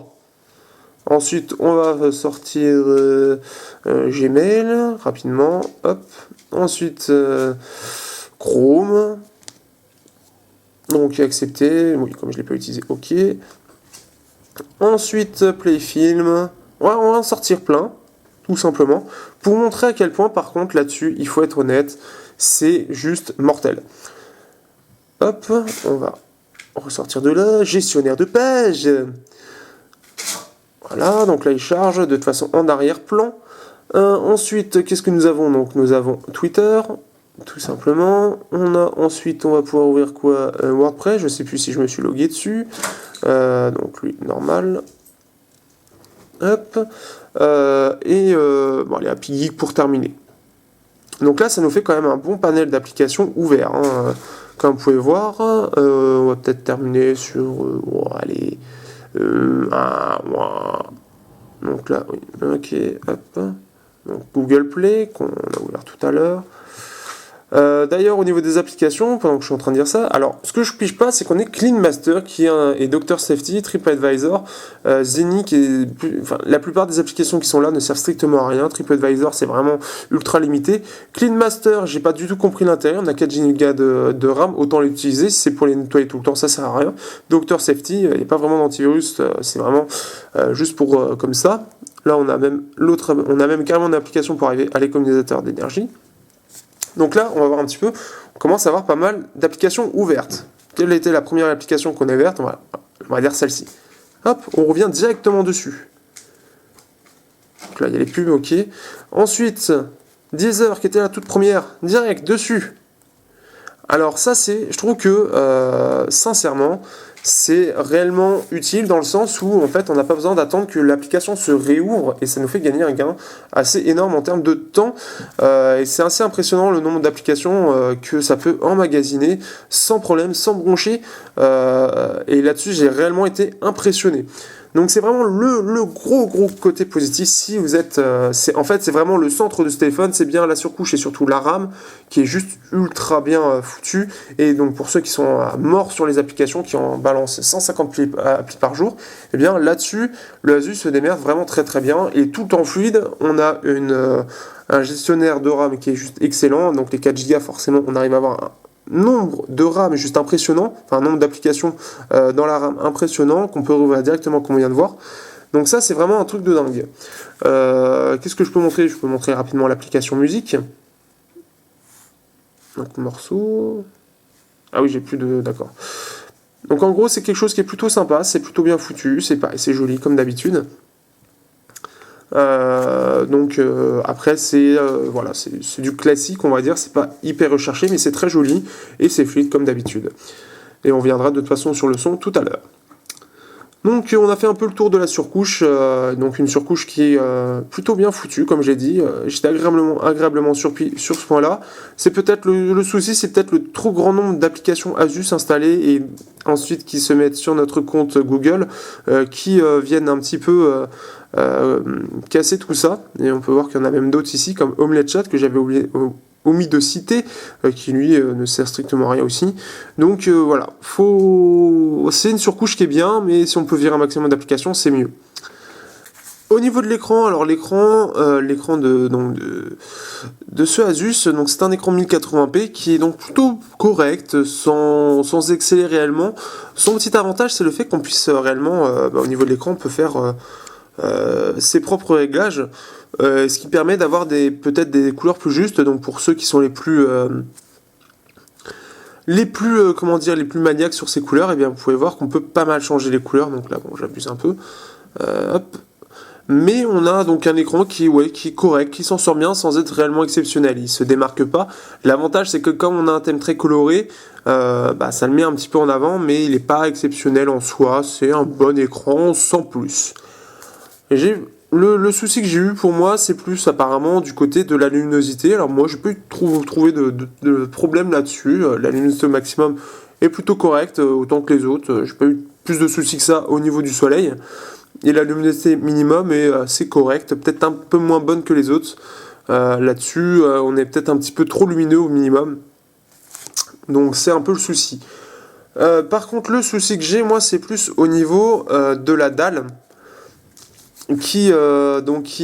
Ensuite, on va sortir Gmail rapidement. Hop. Ensuite, Chrome. Donc, accepter. Oui, comme je ne l'ai pas utilisé, ok. Ensuite, Playfilm. On va en sortir plein, tout simplement. Pour montrer à quel point, par contre, là-dessus, il faut être honnête, c'est juste mortel. Hop, on va ressortir de là. Gestionnaire de page. Voilà, donc là il charge de toute façon en arrière-plan. Ensuite, qu'est-ce que nous avons? Donc nous avons Twitter, tout simplement. Ensuite, on va pouvoir ouvrir quoi? WordPress, je ne sais plus si je me suis logué dessus. Donc lui, normal. Hop. Bon, les API Geek pour terminer. Donc là, ça nous fait quand même un bon panel d'applications ouverts. Hein. Comme vous pouvez voir, on va peut-être terminer sur... allez... Donc là, oui, ok, hop. Donc Google Play, qu'on a ouvert tout à l'heure. D'ailleurs, au niveau des applications, pendant que je suis en train de dire ça, alors ce que je pige pas, c'est qu'on est Clean Master et Doctor Safety, TripAdvisor, Zenny, enfin, la plupart des applications qui sont là ne servent strictement à rien. TripAdvisor, c'est vraiment ultra limité. Clean Master, j'ai pas du tout compris l'intérêt. On a 4 Go de RAM, autant l'utiliser. Si c'est pour les nettoyer tout le temps, ça sert à rien. Doctor Safety, il n'y a pas vraiment d'antivirus, c'est vraiment juste pour comme ça. Là, on a même carrément une application pour arriver à l'économisateur d'énergie. Donc là, on va voir un petit peu, on commence à avoir pas mal d'applications ouvertes. Quelle était la première application qu'on a ouverte? On va dire celle-ci. Hop, on revient directement dessus. Donc là, il y a les pubs, ok. Ensuite, Deezer, qui était la toute première, direct dessus. Alors ça, je trouve que, sincèrement, c'est réellement utile dans le sens où, en fait, on n'a pas besoin d'attendre que l'application se réouvre et ça nous fait gagner un gain assez énorme en termes de temps. Et c'est assez impressionnant le nombre d'applications que ça peut emmagasiner sans problème, sans broncher. Et là-dessus, j'ai réellement été impressionné. Donc c'est vraiment le gros côté positif. Si vous êtes, en fait c'est vraiment le centre de ce téléphone, c'est bien la surcouche et surtout la RAM qui est juste ultra bien foutue. Et donc pour ceux qui sont morts sur les applications, qui en balancent 150 applis par jour, et bien là-dessus le Asus se démerde vraiment très bien et tout en fluide. On a un gestionnaire de RAM qui est juste excellent. Donc les 4 Go forcément on arrive à avoir nombre de RAM juste impressionnant, enfin nombre d'applications dans la RAM impressionnant qu'on peut rouvrir directement comme on vient de voir. Donc ça c'est vraiment un truc de dingue. Qu'est-ce que je peux montrer? Je peux montrer rapidement l'application musique. Donc morceau. Ah oui j'ai plus de... D'accord. Donc en gros c'est quelque chose qui est plutôt sympa, c'est plutôt bien foutu, c'est joli comme d'habitude. Après c'est voilà, c'est du classique on va dire, c'est pas hyper recherché mais c'est très joli et c'est fluide comme d'habitude. Et on viendra de toute façon sur le son tout à l'heure. Donc on a fait un peu le tour de la surcouche, donc une surcouche qui est plutôt bien foutue comme j'ai dit. J'étais agréablement surpris sur ce point-là. C'est peut-être le souci, c'est peut-être le trop grand nombre d'applications Asus installées et ensuite qui se mettent sur notre compte Google, qui viennent un petit peu casser tout ça. Et on peut voir qu'il y en a même d'autres ici comme Omelette Chat que j'avais omis de citer, qui lui ne sert strictement à rien aussi. Donc voilà, c'est une surcouche qui est bien, mais si on peut virer un maximum d'applications, c'est mieux. Au niveau de l'écran, alors l'écran de ce Asus, donc c'est un écran 1080p qui est donc plutôt correct, sans exceller réellement. Son petit avantage, c'est le fait qu'on puisse réellement, au niveau de l'écran, on peut faire ses propres réglages, ce qui permet d'avoir peut-être des couleurs plus justes. Donc pour ceux qui sont les plus maniaques sur ces couleurs, et bien vous pouvez voir qu'on peut pas mal changer les couleurs. Donc là bon j'abuse un peu, hop. Mais on a donc un écran qui est correct, qui s'en sort bien sans être réellement exceptionnel. Il se démarque pas. L'avantage c'est que comme on a un thème très coloré, ça le met un petit peu en avant, mais il n'est pas exceptionnel en soi. C'est un bon écran sans plus. Le souci que j'ai eu pour moi, c'est plus apparemment du côté de la luminosité. Alors moi, je peux trouver de problème là-dessus. La luminosité au maximum est plutôt correcte, autant que les autres. J'ai pas eu plus de soucis que ça au niveau du soleil. Et la luminosité minimum est assez correcte, peut-être un peu moins bonne que les autres. Là-dessus, on est peut-être un petit peu trop lumineux au minimum. Donc c'est un peu le souci. Par contre, le souci que j'ai, moi, c'est plus au niveau de la dalle, qui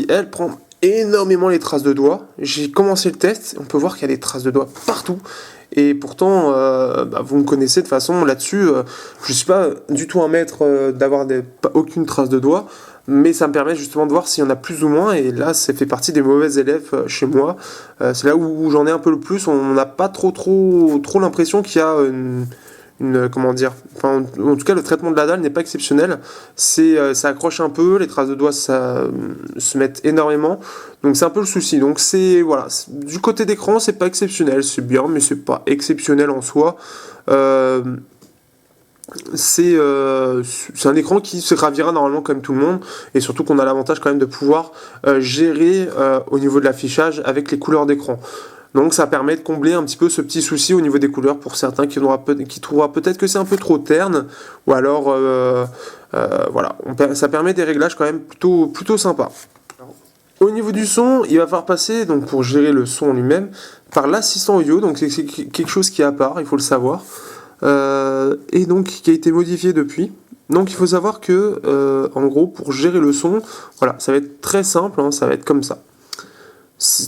elle prend énormément les traces de doigts. J'ai commencé le test, on peut voir qu'il y a des traces de doigts partout. Et pourtant, vous me connaissez de toute façon là-dessus, je suis pas du tout un maître d'avoir aucune trace de doigt, mais ça me permet justement de voir s'il y en a plus ou moins. Et là, ça fait partie des mauvais élèves chez moi. C'est là où j'en ai un peu le plus. On n'a pas trop l'impression qu'il y a comment dire, enfin, en tout cas le traitement de la dalle n'est pas exceptionnel, ça accroche un peu, les traces de doigts ça se mettent énormément, donc c'est un peu le souci. Donc voilà, du côté d'écran c'est pas exceptionnel, c'est bien mais c'est pas exceptionnel en soi. euh, c'est un écran qui se gravira normalement comme tout le monde, et surtout qu'on a l'avantage quand même de pouvoir gérer au niveau de l'affichage avec les couleurs d'écran. Donc ça permet de combler un petit peu ce petit souci au niveau des couleurs pour certains qui trouvera peut-être que c'est un peu trop terne, ou alors voilà, ça permet des réglages quand même plutôt sympas. Au niveau du son, il va falloir passer, donc pour gérer le son lui-même, par l'assistant audio, donc c'est quelque chose qui est à part, il faut le savoir, et donc qui a été modifié depuis. Donc il faut savoir que, en gros, pour gérer le son, voilà, ça va être très simple, hein, ça va être comme ça.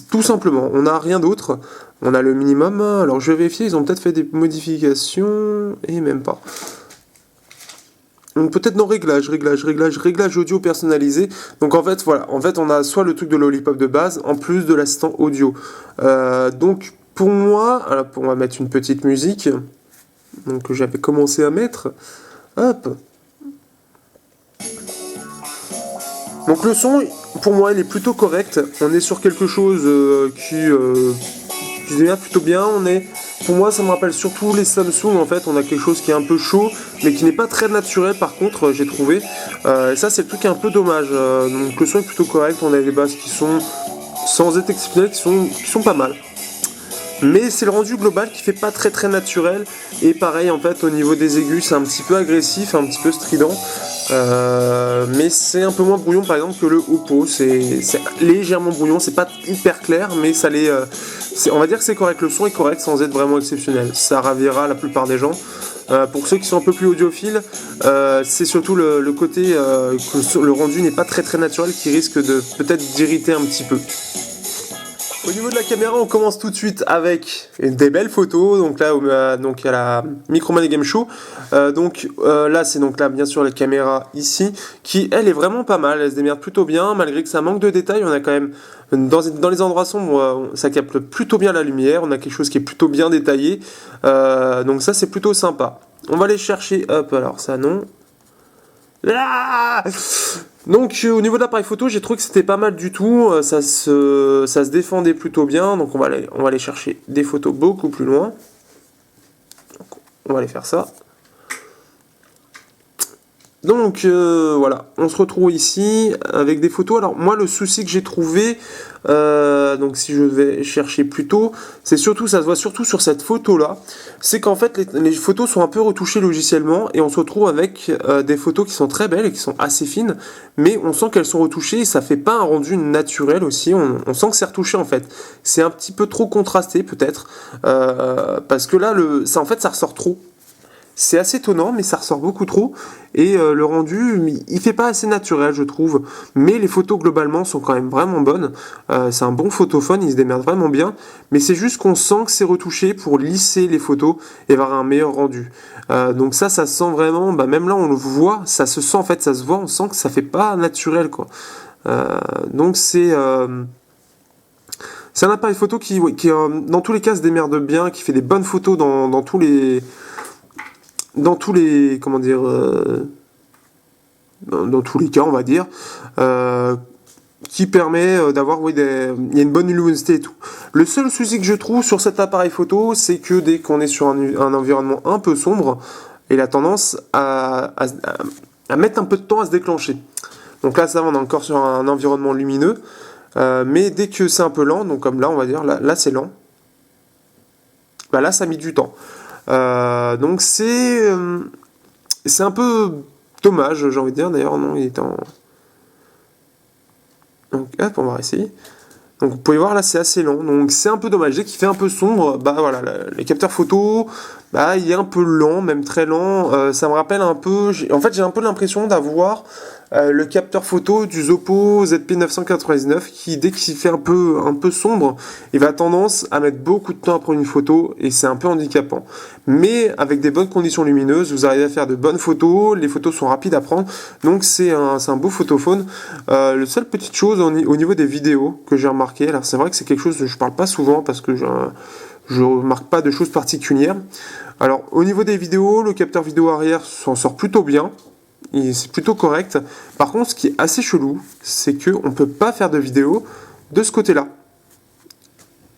Tout simplement, on n'a rien d'autre. On a le minimum. Alors je vais vérifier, ils ont peut-être fait des modifications. Et même pas. Donc peut-être dans réglage audio personnalisé. Donc en fait, voilà. En fait, on a soit le truc de Lollipop de base, en plus de l'assistant audio. Donc pour moi, alors, on va mettre une petite musique. Donc que j'avais commencé à mettre. Hop. Donc le son, pour moi, il est plutôt correct. On est sur quelque chose qui se démerde plutôt bien. Pour moi, ça me rappelle surtout les Samsung. En fait, on a quelque chose qui est un peu chaud, mais qui n'est pas très naturel. Par contre, j'ai trouvé. Et ça, c'est le truc qui est un peu dommage. Donc le son est plutôt correct. On a des basses qui sont, sans être exceptionnelles, qui sont pas mal. Mais c'est le rendu global qui fait pas très naturel. Et pareil, en fait, au niveau des aigus, c'est un petit peu agressif, un petit peu strident. Mais c'est un peu moins brouillon par exemple que le Oppo. C'est légèrement brouillon, c'est pas hyper clair, mais ça on va dire que c'est correct. Le son est correct sans être vraiment exceptionnel. Ça ravira la plupart des gens. Pour ceux qui sont un peu plus audiophiles, c'est surtout le côté que le rendu n'est pas très naturel qui risque de peut-être d'irriter un petit peu. Au niveau de la caméra, on commence tout de suite avec des belles photos. Donc là, donc il y a la Microman Game Show. Là, c'est donc là bien sûr la caméra ici, qui elle est vraiment pas mal. Elle se démerde plutôt bien, malgré que ça manque de détails. On a quand même dans les endroits sombres, ça capte plutôt bien la lumière. On a quelque chose qui est plutôt bien détaillé. Donc ça, c'est plutôt sympa. On va aller chercher. Hop, alors ça non. Ah donc au niveau de l'appareil photo, j'ai trouvé que c'était pas mal du tout, ça se défendait plutôt bien, donc on va aller chercher des photos beaucoup plus loin. Donc, on va aller faire ça. Donc voilà, on se retrouve ici avec des photos. Alors moi le souci que j'ai trouvé, donc si je vais chercher plus tôt, ça se voit surtout sur cette photo là, c'est qu'en fait les photos sont un peu retouchées logiciellement et on se retrouve avec des photos qui sont très belles et qui sont assez fines, mais on sent qu'elles sont retouchées et ça fait pas un rendu naturel aussi, on sent que c'est retouché en fait. C'est un petit peu trop contrasté peut-être, parce que là ça ressort trop. C'est assez étonnant, mais ça ressort beaucoup trop. Et le rendu, il fait pas assez naturel, je trouve. Mais les photos, globalement, sont quand même vraiment bonnes. C'est un bon photophone, il se démerde vraiment bien. Mais c'est juste qu'on sent que c'est retouché pour lisser les photos et avoir un meilleur rendu. Donc ça se sent vraiment... même là, on le voit, ça se sent, en fait, ça se voit, on sent que ça fait pas naturel, quoi. Donc c'est un appareil photo qui dans tous les cas, se démerde bien, qui fait des bonnes photos dans tous les... comment dire, dans tous les cas, on va dire, qui permet d'avoir, il y a une bonne luminosité et tout. Le seul souci que je trouve sur cet appareil photo, c'est que dès qu'on est sur un environnement un peu sombre, il a tendance à mettre un peu de temps à se déclencher. Donc là, ça va, on est encore sur un environnement lumineux. Mais dès que c'est un peu lent, donc comme là, on va dire, là c'est lent. Bah là, ça a mis du temps. Donc c'est un peu dommage, j'ai envie de dire. D'ailleurs, non, il est en... Donc hop, on va essayer. Donc vous pouvez voir là c'est assez lent, donc c'est un peu dommage. Dès qu'il fait un peu sombre, bah voilà, les capteurs photo, bah il est un peu lent, même très lent. Ça me rappelle un peu, en fait j'ai un peu l'impression d'avoir le capteur photo du Oppo ZP999 qui dès qu'il fait un peu sombre, il va tendance à mettre beaucoup de temps à prendre une photo et c'est un peu handicapant. Mais avec des bonnes conditions lumineuses, vous arrivez à faire de bonnes photos, les photos sont rapides à prendre, donc c'est un beau photophone. Le seule petite chose au niveau des vidéos que j'ai remarqué, alors c'est vrai que c'est quelque chose que je parle pas souvent parce que je remarque pas de choses particulières. Alors au niveau des vidéos, le capteur vidéo arrière s'en sort plutôt bien. C'est plutôt correct. Par contre, ce qui est assez chelou, c'est qu'on ne peut pas faire de vidéo de ce côté-là.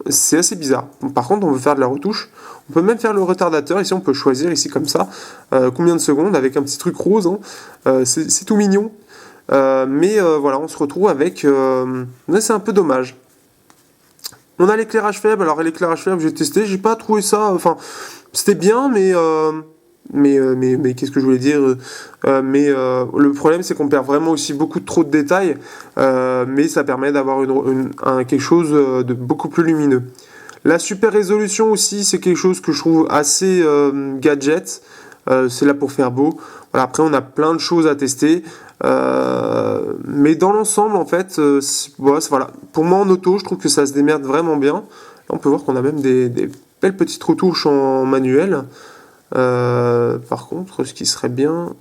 C'est assez bizarre. Par contre, on veut faire de la retouche. On peut même faire le retardateur. Ici, on peut choisir, ici comme ça, combien de secondes avec un petit truc rose. C'est tout mignon. Mais voilà, on se retrouve avec... c'est un peu dommage. On a l'éclairage faible. Alors, l'éclairage faible, j'ai testé. J'ai pas trouvé ça... Enfin, c'était bien, mais qu'est-ce que je voulais dire le problème, c'est qu'on perd vraiment aussi beaucoup trop de détails, mais ça permet d'avoir quelque chose de beaucoup plus lumineux. La super résolution aussi, c'est quelque chose que je trouve assez gadget. C'est là pour faire beau. Voilà, après, on a plein de choses à tester. Mais dans l'ensemble, en fait, voilà. Pour moi, en auto, je trouve que ça se démerde vraiment bien. Là, on peut voir qu'on a même des belles petites retouches en manuel. Par contre, ce qui serait bien,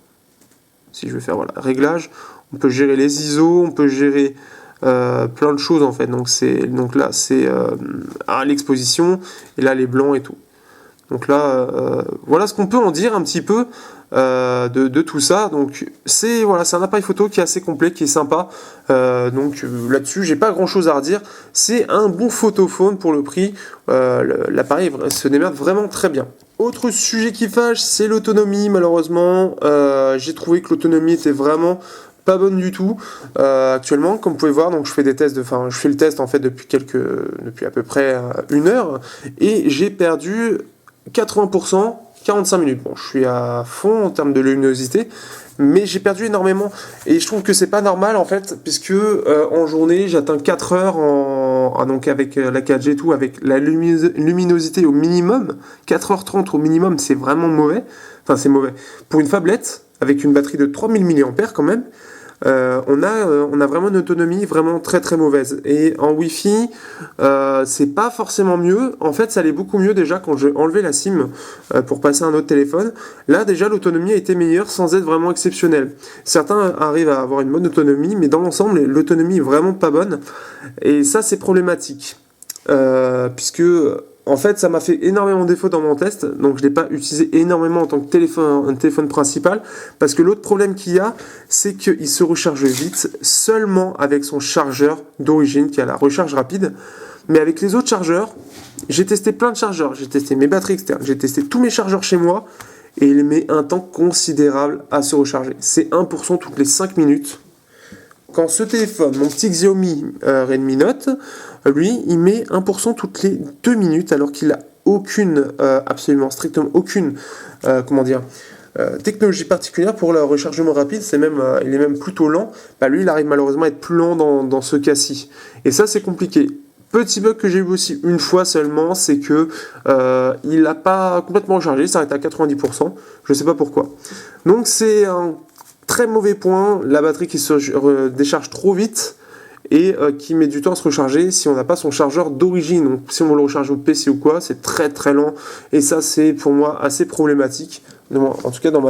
si je vais faire voilà, réglage, on peut gérer les ISO, on peut gérer plein de choses en fait. Donc là, c'est l'exposition, et là les blancs et tout. Donc là, voilà ce qu'on peut en dire un petit peu de tout ça. Donc c'est un appareil photo qui est assez complet, qui est sympa. Là-dessus, j'ai pas grand-chose à redire. C'est un bon photophone pour le prix. L'appareil se démerde vraiment très bien. Autre sujet qui fâche, c'est l'autonomie. Malheureusement, j'ai trouvé que l'autonomie était vraiment pas bonne du tout actuellement. Comme vous pouvez voir, donc je fais le test en fait depuis à peu près 1 heure et j'ai perdu 80%, 45 minutes. Bon, je suis à fond en termes de luminosité, mais j'ai perdu énormément. Et je trouve que c'est pas normal en fait, puisque en journée, j'atteins 4 heures donc avec la 4G et tout, avec la luminosité au minimum. 4h30 au minimum, c'est vraiment mauvais. Enfin, c'est mauvais. Pour une phablette, avec une batterie de 3000 mAh quand même, on a vraiment une autonomie vraiment très très mauvaise. Et en Wi-Fi, c'est pas forcément mieux. En fait, ça allait beaucoup mieux déjà quand j'ai enlevé la SIM pour passer à un autre téléphone. Là, déjà, l'autonomie a été meilleure sans être vraiment exceptionnelle. Certains arrivent à avoir une bonne autonomie, mais dans l'ensemble, l'autonomie est vraiment pas bonne. Et ça, c'est problématique. Puisque en fait, ça m'a fait énormément défaut dans mon test, donc je ne l'ai pas utilisé énormément en tant que téléphone principal, parce que l'autre problème qu'il y a, c'est qu'il se recharge vite seulement avec son chargeur d'origine, qui a la recharge rapide, mais avec les autres chargeurs, j'ai testé plein de chargeurs, j'ai testé mes batteries externes, j'ai testé tous mes chargeurs chez moi, et il met un temps considérable à se recharger. C'est 1% toutes les 5 minutes. Quand ce téléphone, mon petit Xiaomi Redmi Note, lui, il met 1% toutes les 2 minutes alors qu'il a absolument strictement aucune, technologie particulière pour le rechargement rapide. Il est même plutôt lent. Lui, il arrive malheureusement à être plus lent dans ce cas-ci. Et ça, c'est compliqué. Petit bug que j'ai eu aussi une fois seulement, c'est que il n'a pas complètement rechargé, il s'arrête à 90%. Je ne sais pas pourquoi. Donc c'est un très mauvais point, la batterie qui se décharge trop vite et qui met du temps à se recharger si on n'a pas son chargeur d'origine. Donc si on le recharge au PC ou quoi, c'est très très lent et ça c'est pour moi assez problématique. En tout cas dans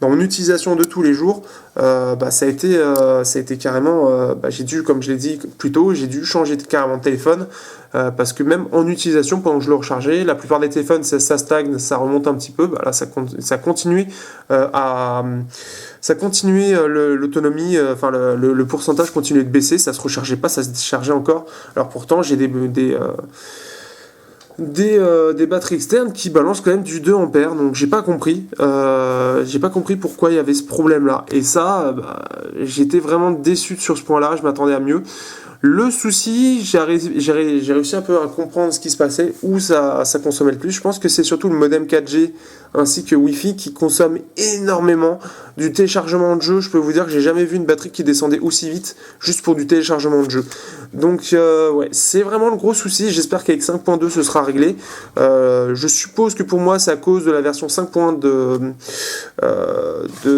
mon utilisation de tous les jours, ça a été carrément, j'ai dû, comme je l'ai dit plus tôt, j'ai dû changer carrément de téléphone parce que même en utilisation pendant que je le rechargeais, la plupart des téléphones ça stagne, ça remonte un petit peu. Là ça continue l'autonomie, le pourcentage continuait de baisser, ça se rechargeait pas, ça se déchargeait encore. Alors pourtant j'ai des batteries externes qui balancent quand même du 2 ampères. Donc j'ai pas compris. J'ai pas compris pourquoi il y avait ce problème-là. Et ça, j'étais vraiment déçu sur ce point-là. Je m'attendais à mieux. Le souci, j'ai réussi un peu à comprendre ce qui se passait, où ça consommait le plus. Je pense que c'est surtout le modem 4G ainsi que Wi-Fi qui consomme énormément du téléchargement de jeu. Je peux vous dire que j'ai jamais vu une batterie qui descendait aussi vite juste pour du téléchargement de jeu. Donc ouais, c'est vraiment le gros souci. J'espère qu'avec 5.2 ce sera réglé. Je suppose que pour moi c'est à cause de la version 5.1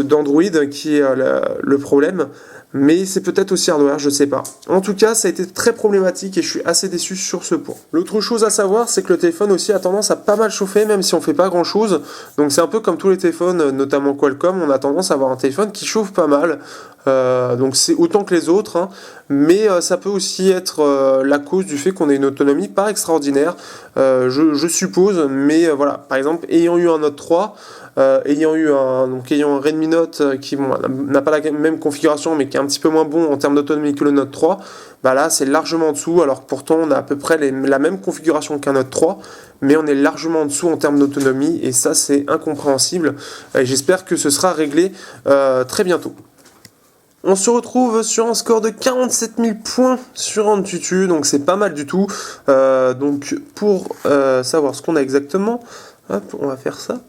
d'Android qui est le problème. Mais c'est peut-être aussi hardware, je sais pas. En tout cas, ça a été très problématique et je suis assez déçu sur ce point. L'autre chose à savoir, c'est que le téléphone aussi a tendance à pas mal chauffer, même si on fait pas grand chose. Donc c'est un peu comme tous les téléphones, notamment Qualcomm, on a tendance à avoir un téléphone qui chauffe pas mal. Donc c'est autant que les autres, hein. Mais ça peut aussi être la cause du fait qu'on ait une autonomie pas extraordinaire, je suppose. Mais voilà, par exemple, ayant eu un Note 3, ayant un Redmi Note qui n'a pas la même configuration mais qui est un petit peu moins bon en termes d'autonomie que le Note 3, bah là c'est largement en dessous, alors que pourtant on a à peu près la même configuration qu'un Note 3, mais on est largement en dessous en termes d'autonomie, et ça c'est incompréhensible, et j'espère que ce sera réglé très bientôt. On se retrouve sur un score de 47 000 points sur Antutu, donc c'est pas mal du tout. Donc pour savoir ce qu'on a exactement, hop, on va faire ça.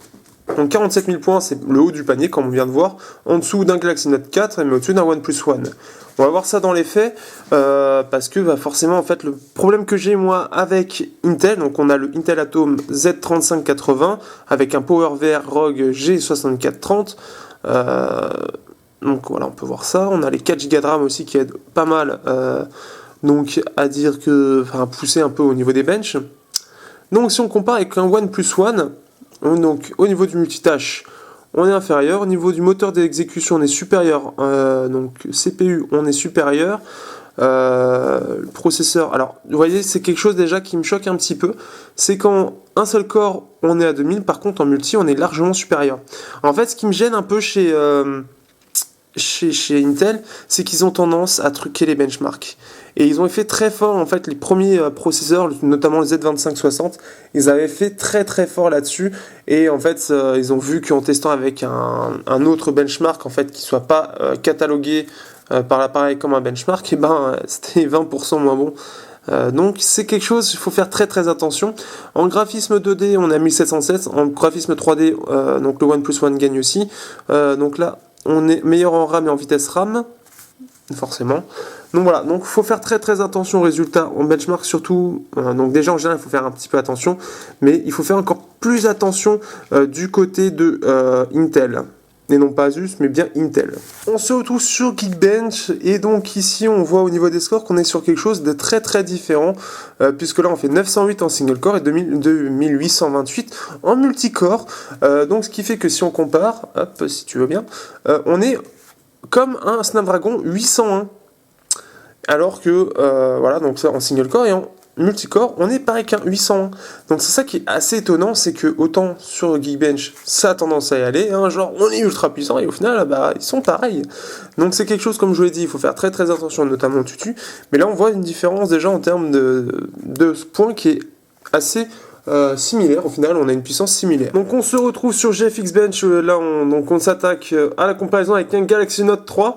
Donc 47 000 points, c'est le haut du panier, comme on vient de voir, en dessous d'un Galaxy Note 4, mais au-dessus d'un OnePlus One. On va voir ça dans les faits, parce que forcément, en fait, le problème que j'ai, moi, avec Intel, donc on a le Intel Atom Z3580, avec un PowerVR ROG G6430, donc voilà, on peut voir ça. On a les 4 Go de RAM aussi qui aident pas mal, donc à dire que, enfin, à pousser un peu au niveau des benches. Donc si on compare avec un OnePlus One, donc au niveau du multitâche, on est inférieur. Au niveau du moteur d'exécution, on est supérieur. Donc CPU, on est supérieur. Le processeur, alors vous voyez, c'est quelque chose déjà qui me choque un petit peu. C'est qu'en un seul corps, on est à 2000. Par contre, en multi, on est largement supérieur. En fait, ce qui me gêne un peu chez Intel, c'est qu'ils ont tendance à truquer les benchmarks. Et ils ont fait très fort, en fait, les premiers processeurs, notamment le Z2560, ils avaient fait très très fort là-dessus. Et en fait, ils ont vu qu'en testant avec un autre benchmark, en fait, qui soit pas catalogué par l'appareil comme un benchmark, et c'était 20% moins bon. Donc c'est quelque chose, il faut faire très très attention. En graphisme 2D, on a 1707. En graphisme 3D, donc le OnePlus One gagne aussi. Donc là, on est meilleur en RAM et en vitesse RAM, forcément. Donc voilà, donc faut faire très très attention aux résultats en benchmark surtout. Donc déjà en général il faut faire un petit peu attention, mais il faut faire encore plus attention du côté de Intel. Et non pas Asus, mais bien Intel. On se retrouve sur Geekbench, et donc ici on voit au niveau des scores qu'on est sur quelque chose de très très différent, puisque là on fait 908 en single core et 2828 en multicore. Donc ce qui fait que si on compare, hop, si tu veux bien, on est comme un Snapdragon 801. Alors que, voilà, donc ça en single core et en multicore, on est pareil qu'un 801. Donc c'est ça qui est assez étonnant, c'est que autant sur Geekbench, ça a tendance à y aller, hein, genre on est ultra puissant et au final, ils sont pareils. Donc c'est quelque chose, comme je vous l'ai dit, il faut faire très très attention, notamment au tutu. Mais là on voit une différence déjà en termes de ce point qui est assez similaire. Au final on a une puissance similaire. Donc on se retrouve sur GFX Bench, là on s'attaque à la comparaison avec un Galaxy Note 3.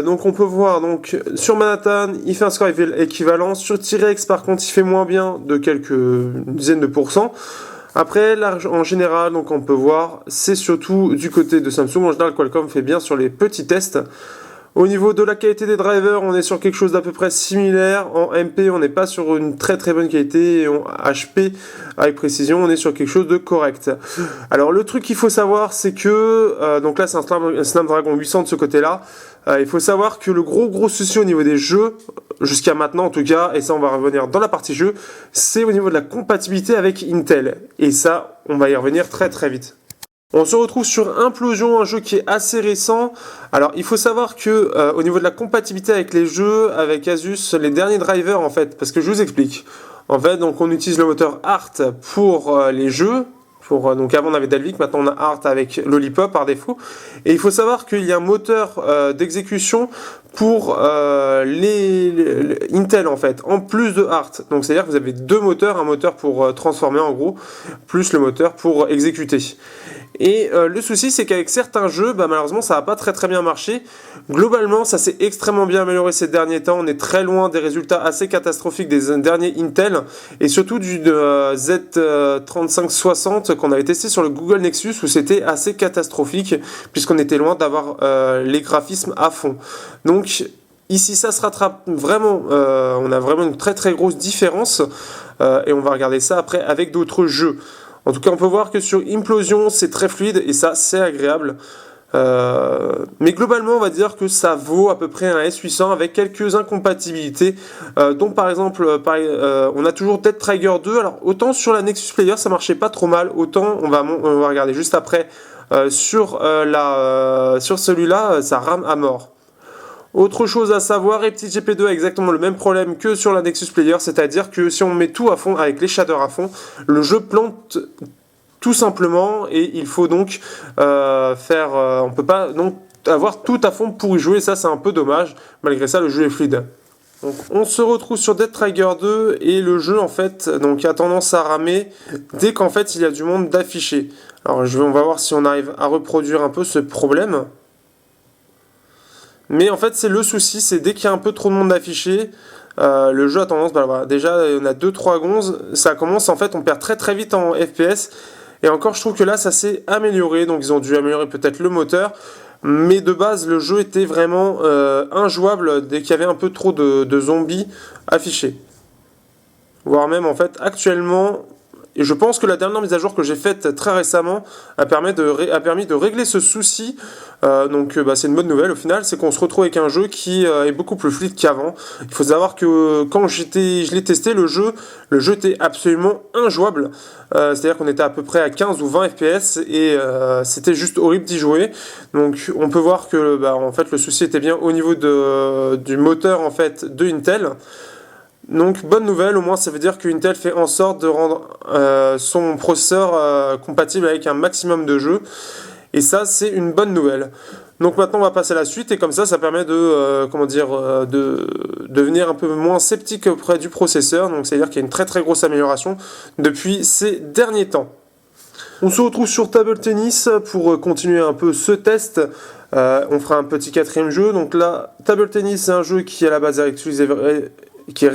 Donc on peut voir, donc sur Manhattan il fait un score équivalent, sur T-Rex par contre il fait moins bien de quelques dizaines de pourcents. Après en général, donc on peut voir, c'est surtout du côté de Samsung. En général Qualcomm fait bien sur les petits tests. Au niveau de la qualité des drivers, on est sur quelque chose d'à peu près similaire. En MP, on n'est pas sur une très très bonne qualité. Et en HP, avec précision, on est sur quelque chose de correct. Alors le truc qu'il faut savoir, c'est que, donc là c'est un Snapdragon 800 de ce côté-là. Il faut savoir que le gros souci au niveau des jeux, jusqu'à maintenant en tout cas, et ça on va revenir dans la partie jeu, c'est au niveau de la compatibilité avec Intel. Et ça, on va y revenir très très vite. On se retrouve sur Implosion, un jeu qui est assez récent. Alors, il faut savoir que au niveau de la compatibilité avec les jeux, avec Asus, les derniers drivers en fait, parce que je vous explique. En fait, donc on utilise le moteur Art pour les jeux. Donc avant on avait Dalvik, maintenant on a Art avec Lollipop par défaut. Et il faut savoir qu'il y a un moteur d'exécution pour Intel en fait, en plus de Hart. Donc c'est-à-dire que vous avez deux moteurs, un moteur pour transformer en gros, plus le moteur pour exécuter. Et le souci c'est qu'avec certains jeux, malheureusement ça n'a pas très bien marché. Globalement ça s'est extrêmement bien amélioré ces derniers temps, on est très loin des résultats assez catastrophiques des derniers Intel, et surtout du Z3560 qu'on avait testé sur le Google Nexus où c'était assez catastrophique, puisqu'on était loin d'avoir les graphismes à fond. Donc ici ça se rattrape vraiment, on a vraiment une très grosse différence, et on va regarder ça après avec d'autres jeux. En tout cas, on peut voir que sur Implosion, c'est très fluide et ça, c'est agréable. Mais globalement, on va dire que ça vaut à peu près un S800 avec quelques incompatibilités. Dont par exemple, on a toujours Dead Trigger 2. Alors, autant sur la Nexus Player, ça marchait pas trop mal. Autant, on va regarder juste après, sur celui-là, ça rame à mort. Autre chose à savoir, ReptiGP2 a exactement le même problème que sur la Nexus Player, c'est-à-dire que si on met tout à fond, avec les shaders à fond, le jeu plante tout simplement, et il faut donc on peut pas donc avoir tout à fond pour y jouer, ça c'est un peu dommage, malgré ça le jeu est fluide. Donc on se retrouve sur Dead Trigger 2 et le jeu en fait donc a tendance à ramer dès qu'en fait il y a du monde d'affiché. Alors on va voir si on arrive à reproduire un peu ce problème. Mais en fait, c'est le souci, c'est dès qu'il y a un peu trop de monde affiché, le jeu a tendance, voilà, déjà on a 2-3 gonzes, ça commence en fait, on perd très vite en FPS, et encore je trouve que là ça s'est amélioré, donc ils ont dû améliorer peut-être le moteur, mais de base le jeu était vraiment injouable dès qu'il y avait un peu trop de zombies affichés. Voire même en fait actuellement, et je pense que la dernière mise à jour que j'ai faite très récemment a permis de régler ce souci. Donc c'est une bonne nouvelle au final, c'est qu'on se retrouve avec un jeu qui est beaucoup plus fluide qu'avant. Il faut savoir que quand je l'ai testé, le jeu était absolument injouable. C'est-à-dire qu'on était à peu près à 15 ou 20 FPS et c'était juste horrible d'y jouer. Donc on peut voir que en fait, le souci était bien au niveau du moteur en fait, de Intel. Donc bonne nouvelle, au moins ça veut dire que Intel fait en sorte de rendre son processeur compatible avec un maximum de jeux, et ça c'est une bonne nouvelle. Donc maintenant on va passer à la suite, et comme ça permet de devenir un peu moins sceptique auprès du processeur, donc c'est à dire qu'il y a une très grosse amélioration depuis ces derniers temps. On se retrouve sur Table Tennis pour continuer un peu ce test. On fera un petit quatrième jeu, donc là Table Tennis c'est un jeu qui à la base est exclusif, qui est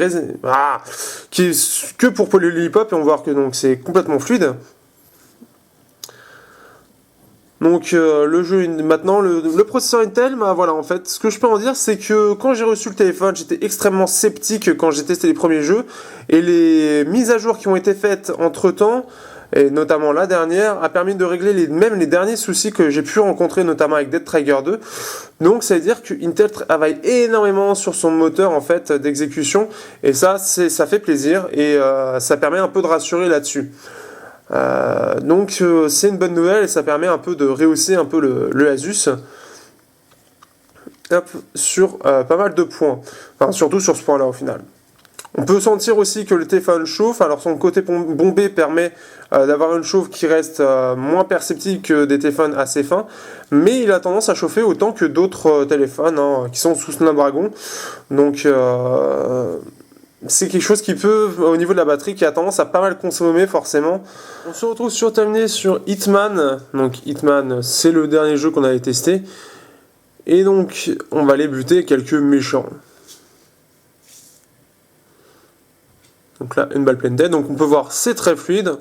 que pour Lollipop, et on voit que donc c'est complètement fluide. Donc le jeu maintenant le processeur Intel, voilà, en fait ce que je peux en dire c'est que quand j'ai reçu le téléphone j'étais extrêmement sceptique quand j'ai testé les premiers jeux, et les mises à jour qui ont été faites entre temps, et notamment la dernière, a permis de régler même les derniers soucis que j'ai pu rencontrer, notamment avec Dead Trigger 2. Donc ça veut dire que Intel travaille énormément sur son moteur en fait d'exécution, et ça fait plaisir, et ça permet un peu de rassurer là-dessus. Donc c'est une bonne nouvelle, et ça permet un peu de rehausser un peu le Asus sur pas mal de points, enfin surtout sur ce point-là au final. On peut sentir aussi que le téléphone chauffe, alors son côté bombé permet d'avoir une chauffe qui reste moins perceptible que des téléphones assez fins, mais il a tendance à chauffer autant que d'autres téléphones qui sont sous Snapdragon, donc c'est quelque chose qui peut, au niveau de la batterie, qui a tendance à pas mal consommer forcément. On se retrouve terminé sur Hitman, donc Hitman c'est le dernier jeu qu'on avait testé, et donc on va aller buter quelques méchants. Donc là, une balle pleine d'aide. Donc on peut voir, c'est très fluide.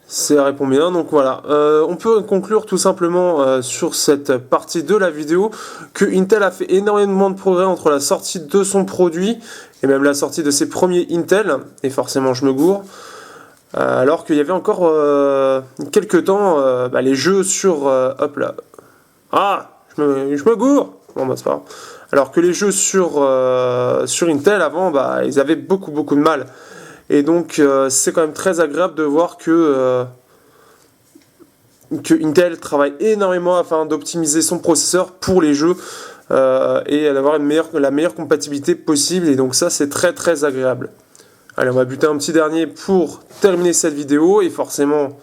Ça répond bien. Donc voilà. On peut conclure tout simplement sur cette partie de la vidéo que Intel a fait énormément de progrès entre la sortie de son produit et même la sortie de ses premiers Intel. Et forcément, je me gourre. Alors qu'il y avait encore quelques temps, les jeux sur... hop là. Ah, je me gourre. Bon, c'est pas grave. Alors que les jeux sur Intel avant, ils avaient beaucoup de mal. Et donc c'est quand même très agréable de voir que Intel travaille énormément afin d'optimiser son processeur pour les jeux et d'avoir la meilleure compatibilité possible. Et donc ça c'est très agréable. Allez, on va buter un petit dernier pour terminer cette vidéo. Et forcément,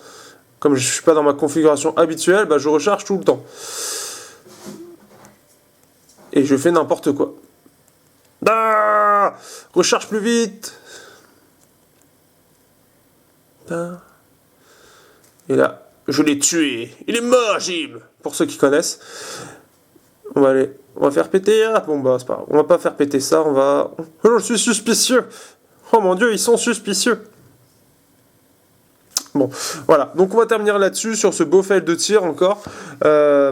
comme je ne suis pas dans ma configuration habituelle, je recharge tout le temps. et je fais n'importe quoi. Ah, recharge plus vite. Et là, je l'ai tué. Il est mort, Jim. Pour ceux qui connaissent. On va faire péter. Ah, bon bah c'est pas grave. On va pas faire péter ça. Oh, je suis suspicieux. Oh mon Dieu, ils sont suspicieux. Bon, voilà, donc on va terminer là-dessus, sur ce beau fail de tir encore,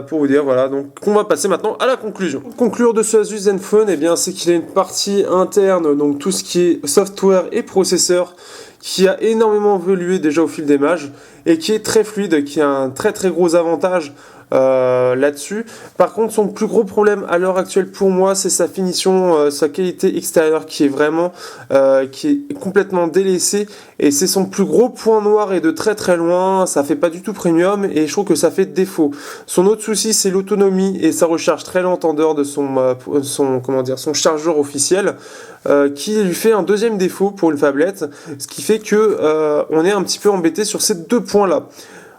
pour vous dire, voilà, donc on va passer maintenant à la conclusion. Conclure de ce Asus Zenfone, eh bien, c'est qu'il a une partie interne, donc tout ce qui est software et processeur, qui a énormément évolué déjà au fil des mages, et qui est très fluide, qui a un très très gros avantage là-dessus. Par contre, son plus gros problème à l'heure actuelle pour moi, c'est sa finition, sa qualité extérieure qui est vraiment qui est complètement délaissée, et c'est son plus gros point noir, et de très très loin. Ça fait pas du tout premium, et je trouve que ça fait défaut. Son autre souci, c'est l'autonomie et sa recharge très lente en dehors de son chargeur officiel, qui lui fait un deuxième défaut pour une phablette, ce qui fait que on est un petit peu embêté sur ces deux points là.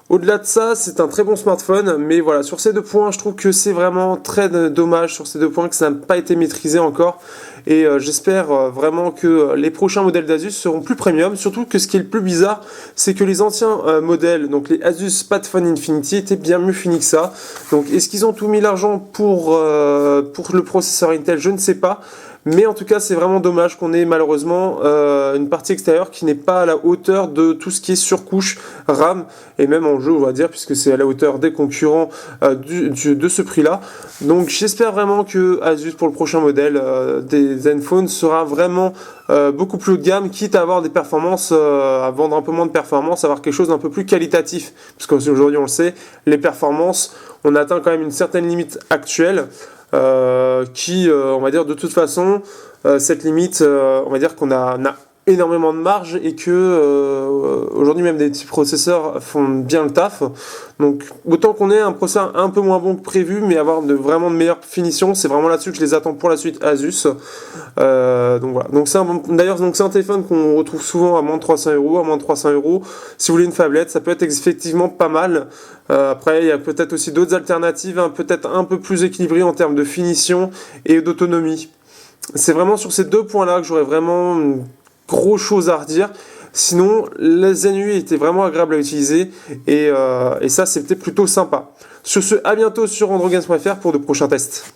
Au-delà de ça, c'est un très bon smartphone, mais voilà, sur ces deux points, je trouve que c'est vraiment très dommage sur ces deux points que ça n'a pas été maîtrisé encore, et j'espère vraiment que les prochains modèles d'Asus seront plus premium, surtout que ce qui est le plus bizarre, c'est que les anciens modèles, donc les Asus Padfone Infinity, étaient bien mieux finis que ça. Donc est-ce qu'ils ont tout mis l'argent pour le processeur Intel? Je ne sais pas. Mais en tout cas, c'est vraiment dommage qu'on ait malheureusement une partie extérieure qui n'est pas à la hauteur de tout ce qui est surcouche RAM, et même en jeu, on va dire, puisque c'est à la hauteur des concurrents de ce prix-là. Donc j'espère vraiment que Asus, pour le prochain modèle des Zenfone, sera vraiment beaucoup plus haut de gamme, quitte à avoir des performances, à vendre un peu moins de performances, avoir quelque chose d'un peu plus qualitatif. Parce qu'aujourd'hui, on le sait, les performances, on atteint quand même une certaine limite actuelle. On va dire de toute façon, cette limite, on va dire qu'on a énormément de marge, et que aujourd'hui même des petits processeurs font bien le taf. Donc autant qu'on ait un processeur un peu moins bon que prévu, mais avoir vraiment de meilleures finitions, c'est vraiment là-dessus que je les attends pour la suite Asus. Donc voilà. Donc d'ailleurs c'est un téléphone qu'on retrouve souvent à moins de 300 €, à moins de 300 €. Si vous voulez une phablette, ça peut être effectivement pas mal. Après, il y a peut-être aussi d'autres alternatives, hein, peut-être un peu plus équilibrées en termes de finition et d'autonomie. C'est vraiment sur ces deux points-là que j'aurais vraiment gros chose à redire. Sinon, les Zenui étaient vraiment agréables à utiliser, et ça, c'était plutôt sympa. Sur ce, à bientôt sur androgames.fr pour de prochains tests.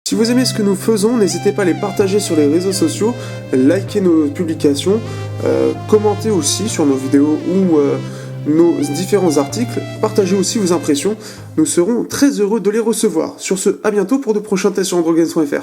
Si vous aimez ce que nous faisons, n'hésitez pas à les partager sur les réseaux sociaux, liker nos publications, commenter aussi sur nos vidéos ou nos différents articles, partagez aussi vos impressions, nous serons très heureux de les recevoir. Sur ce, à bientôt pour de prochains tests sur androgames.fr.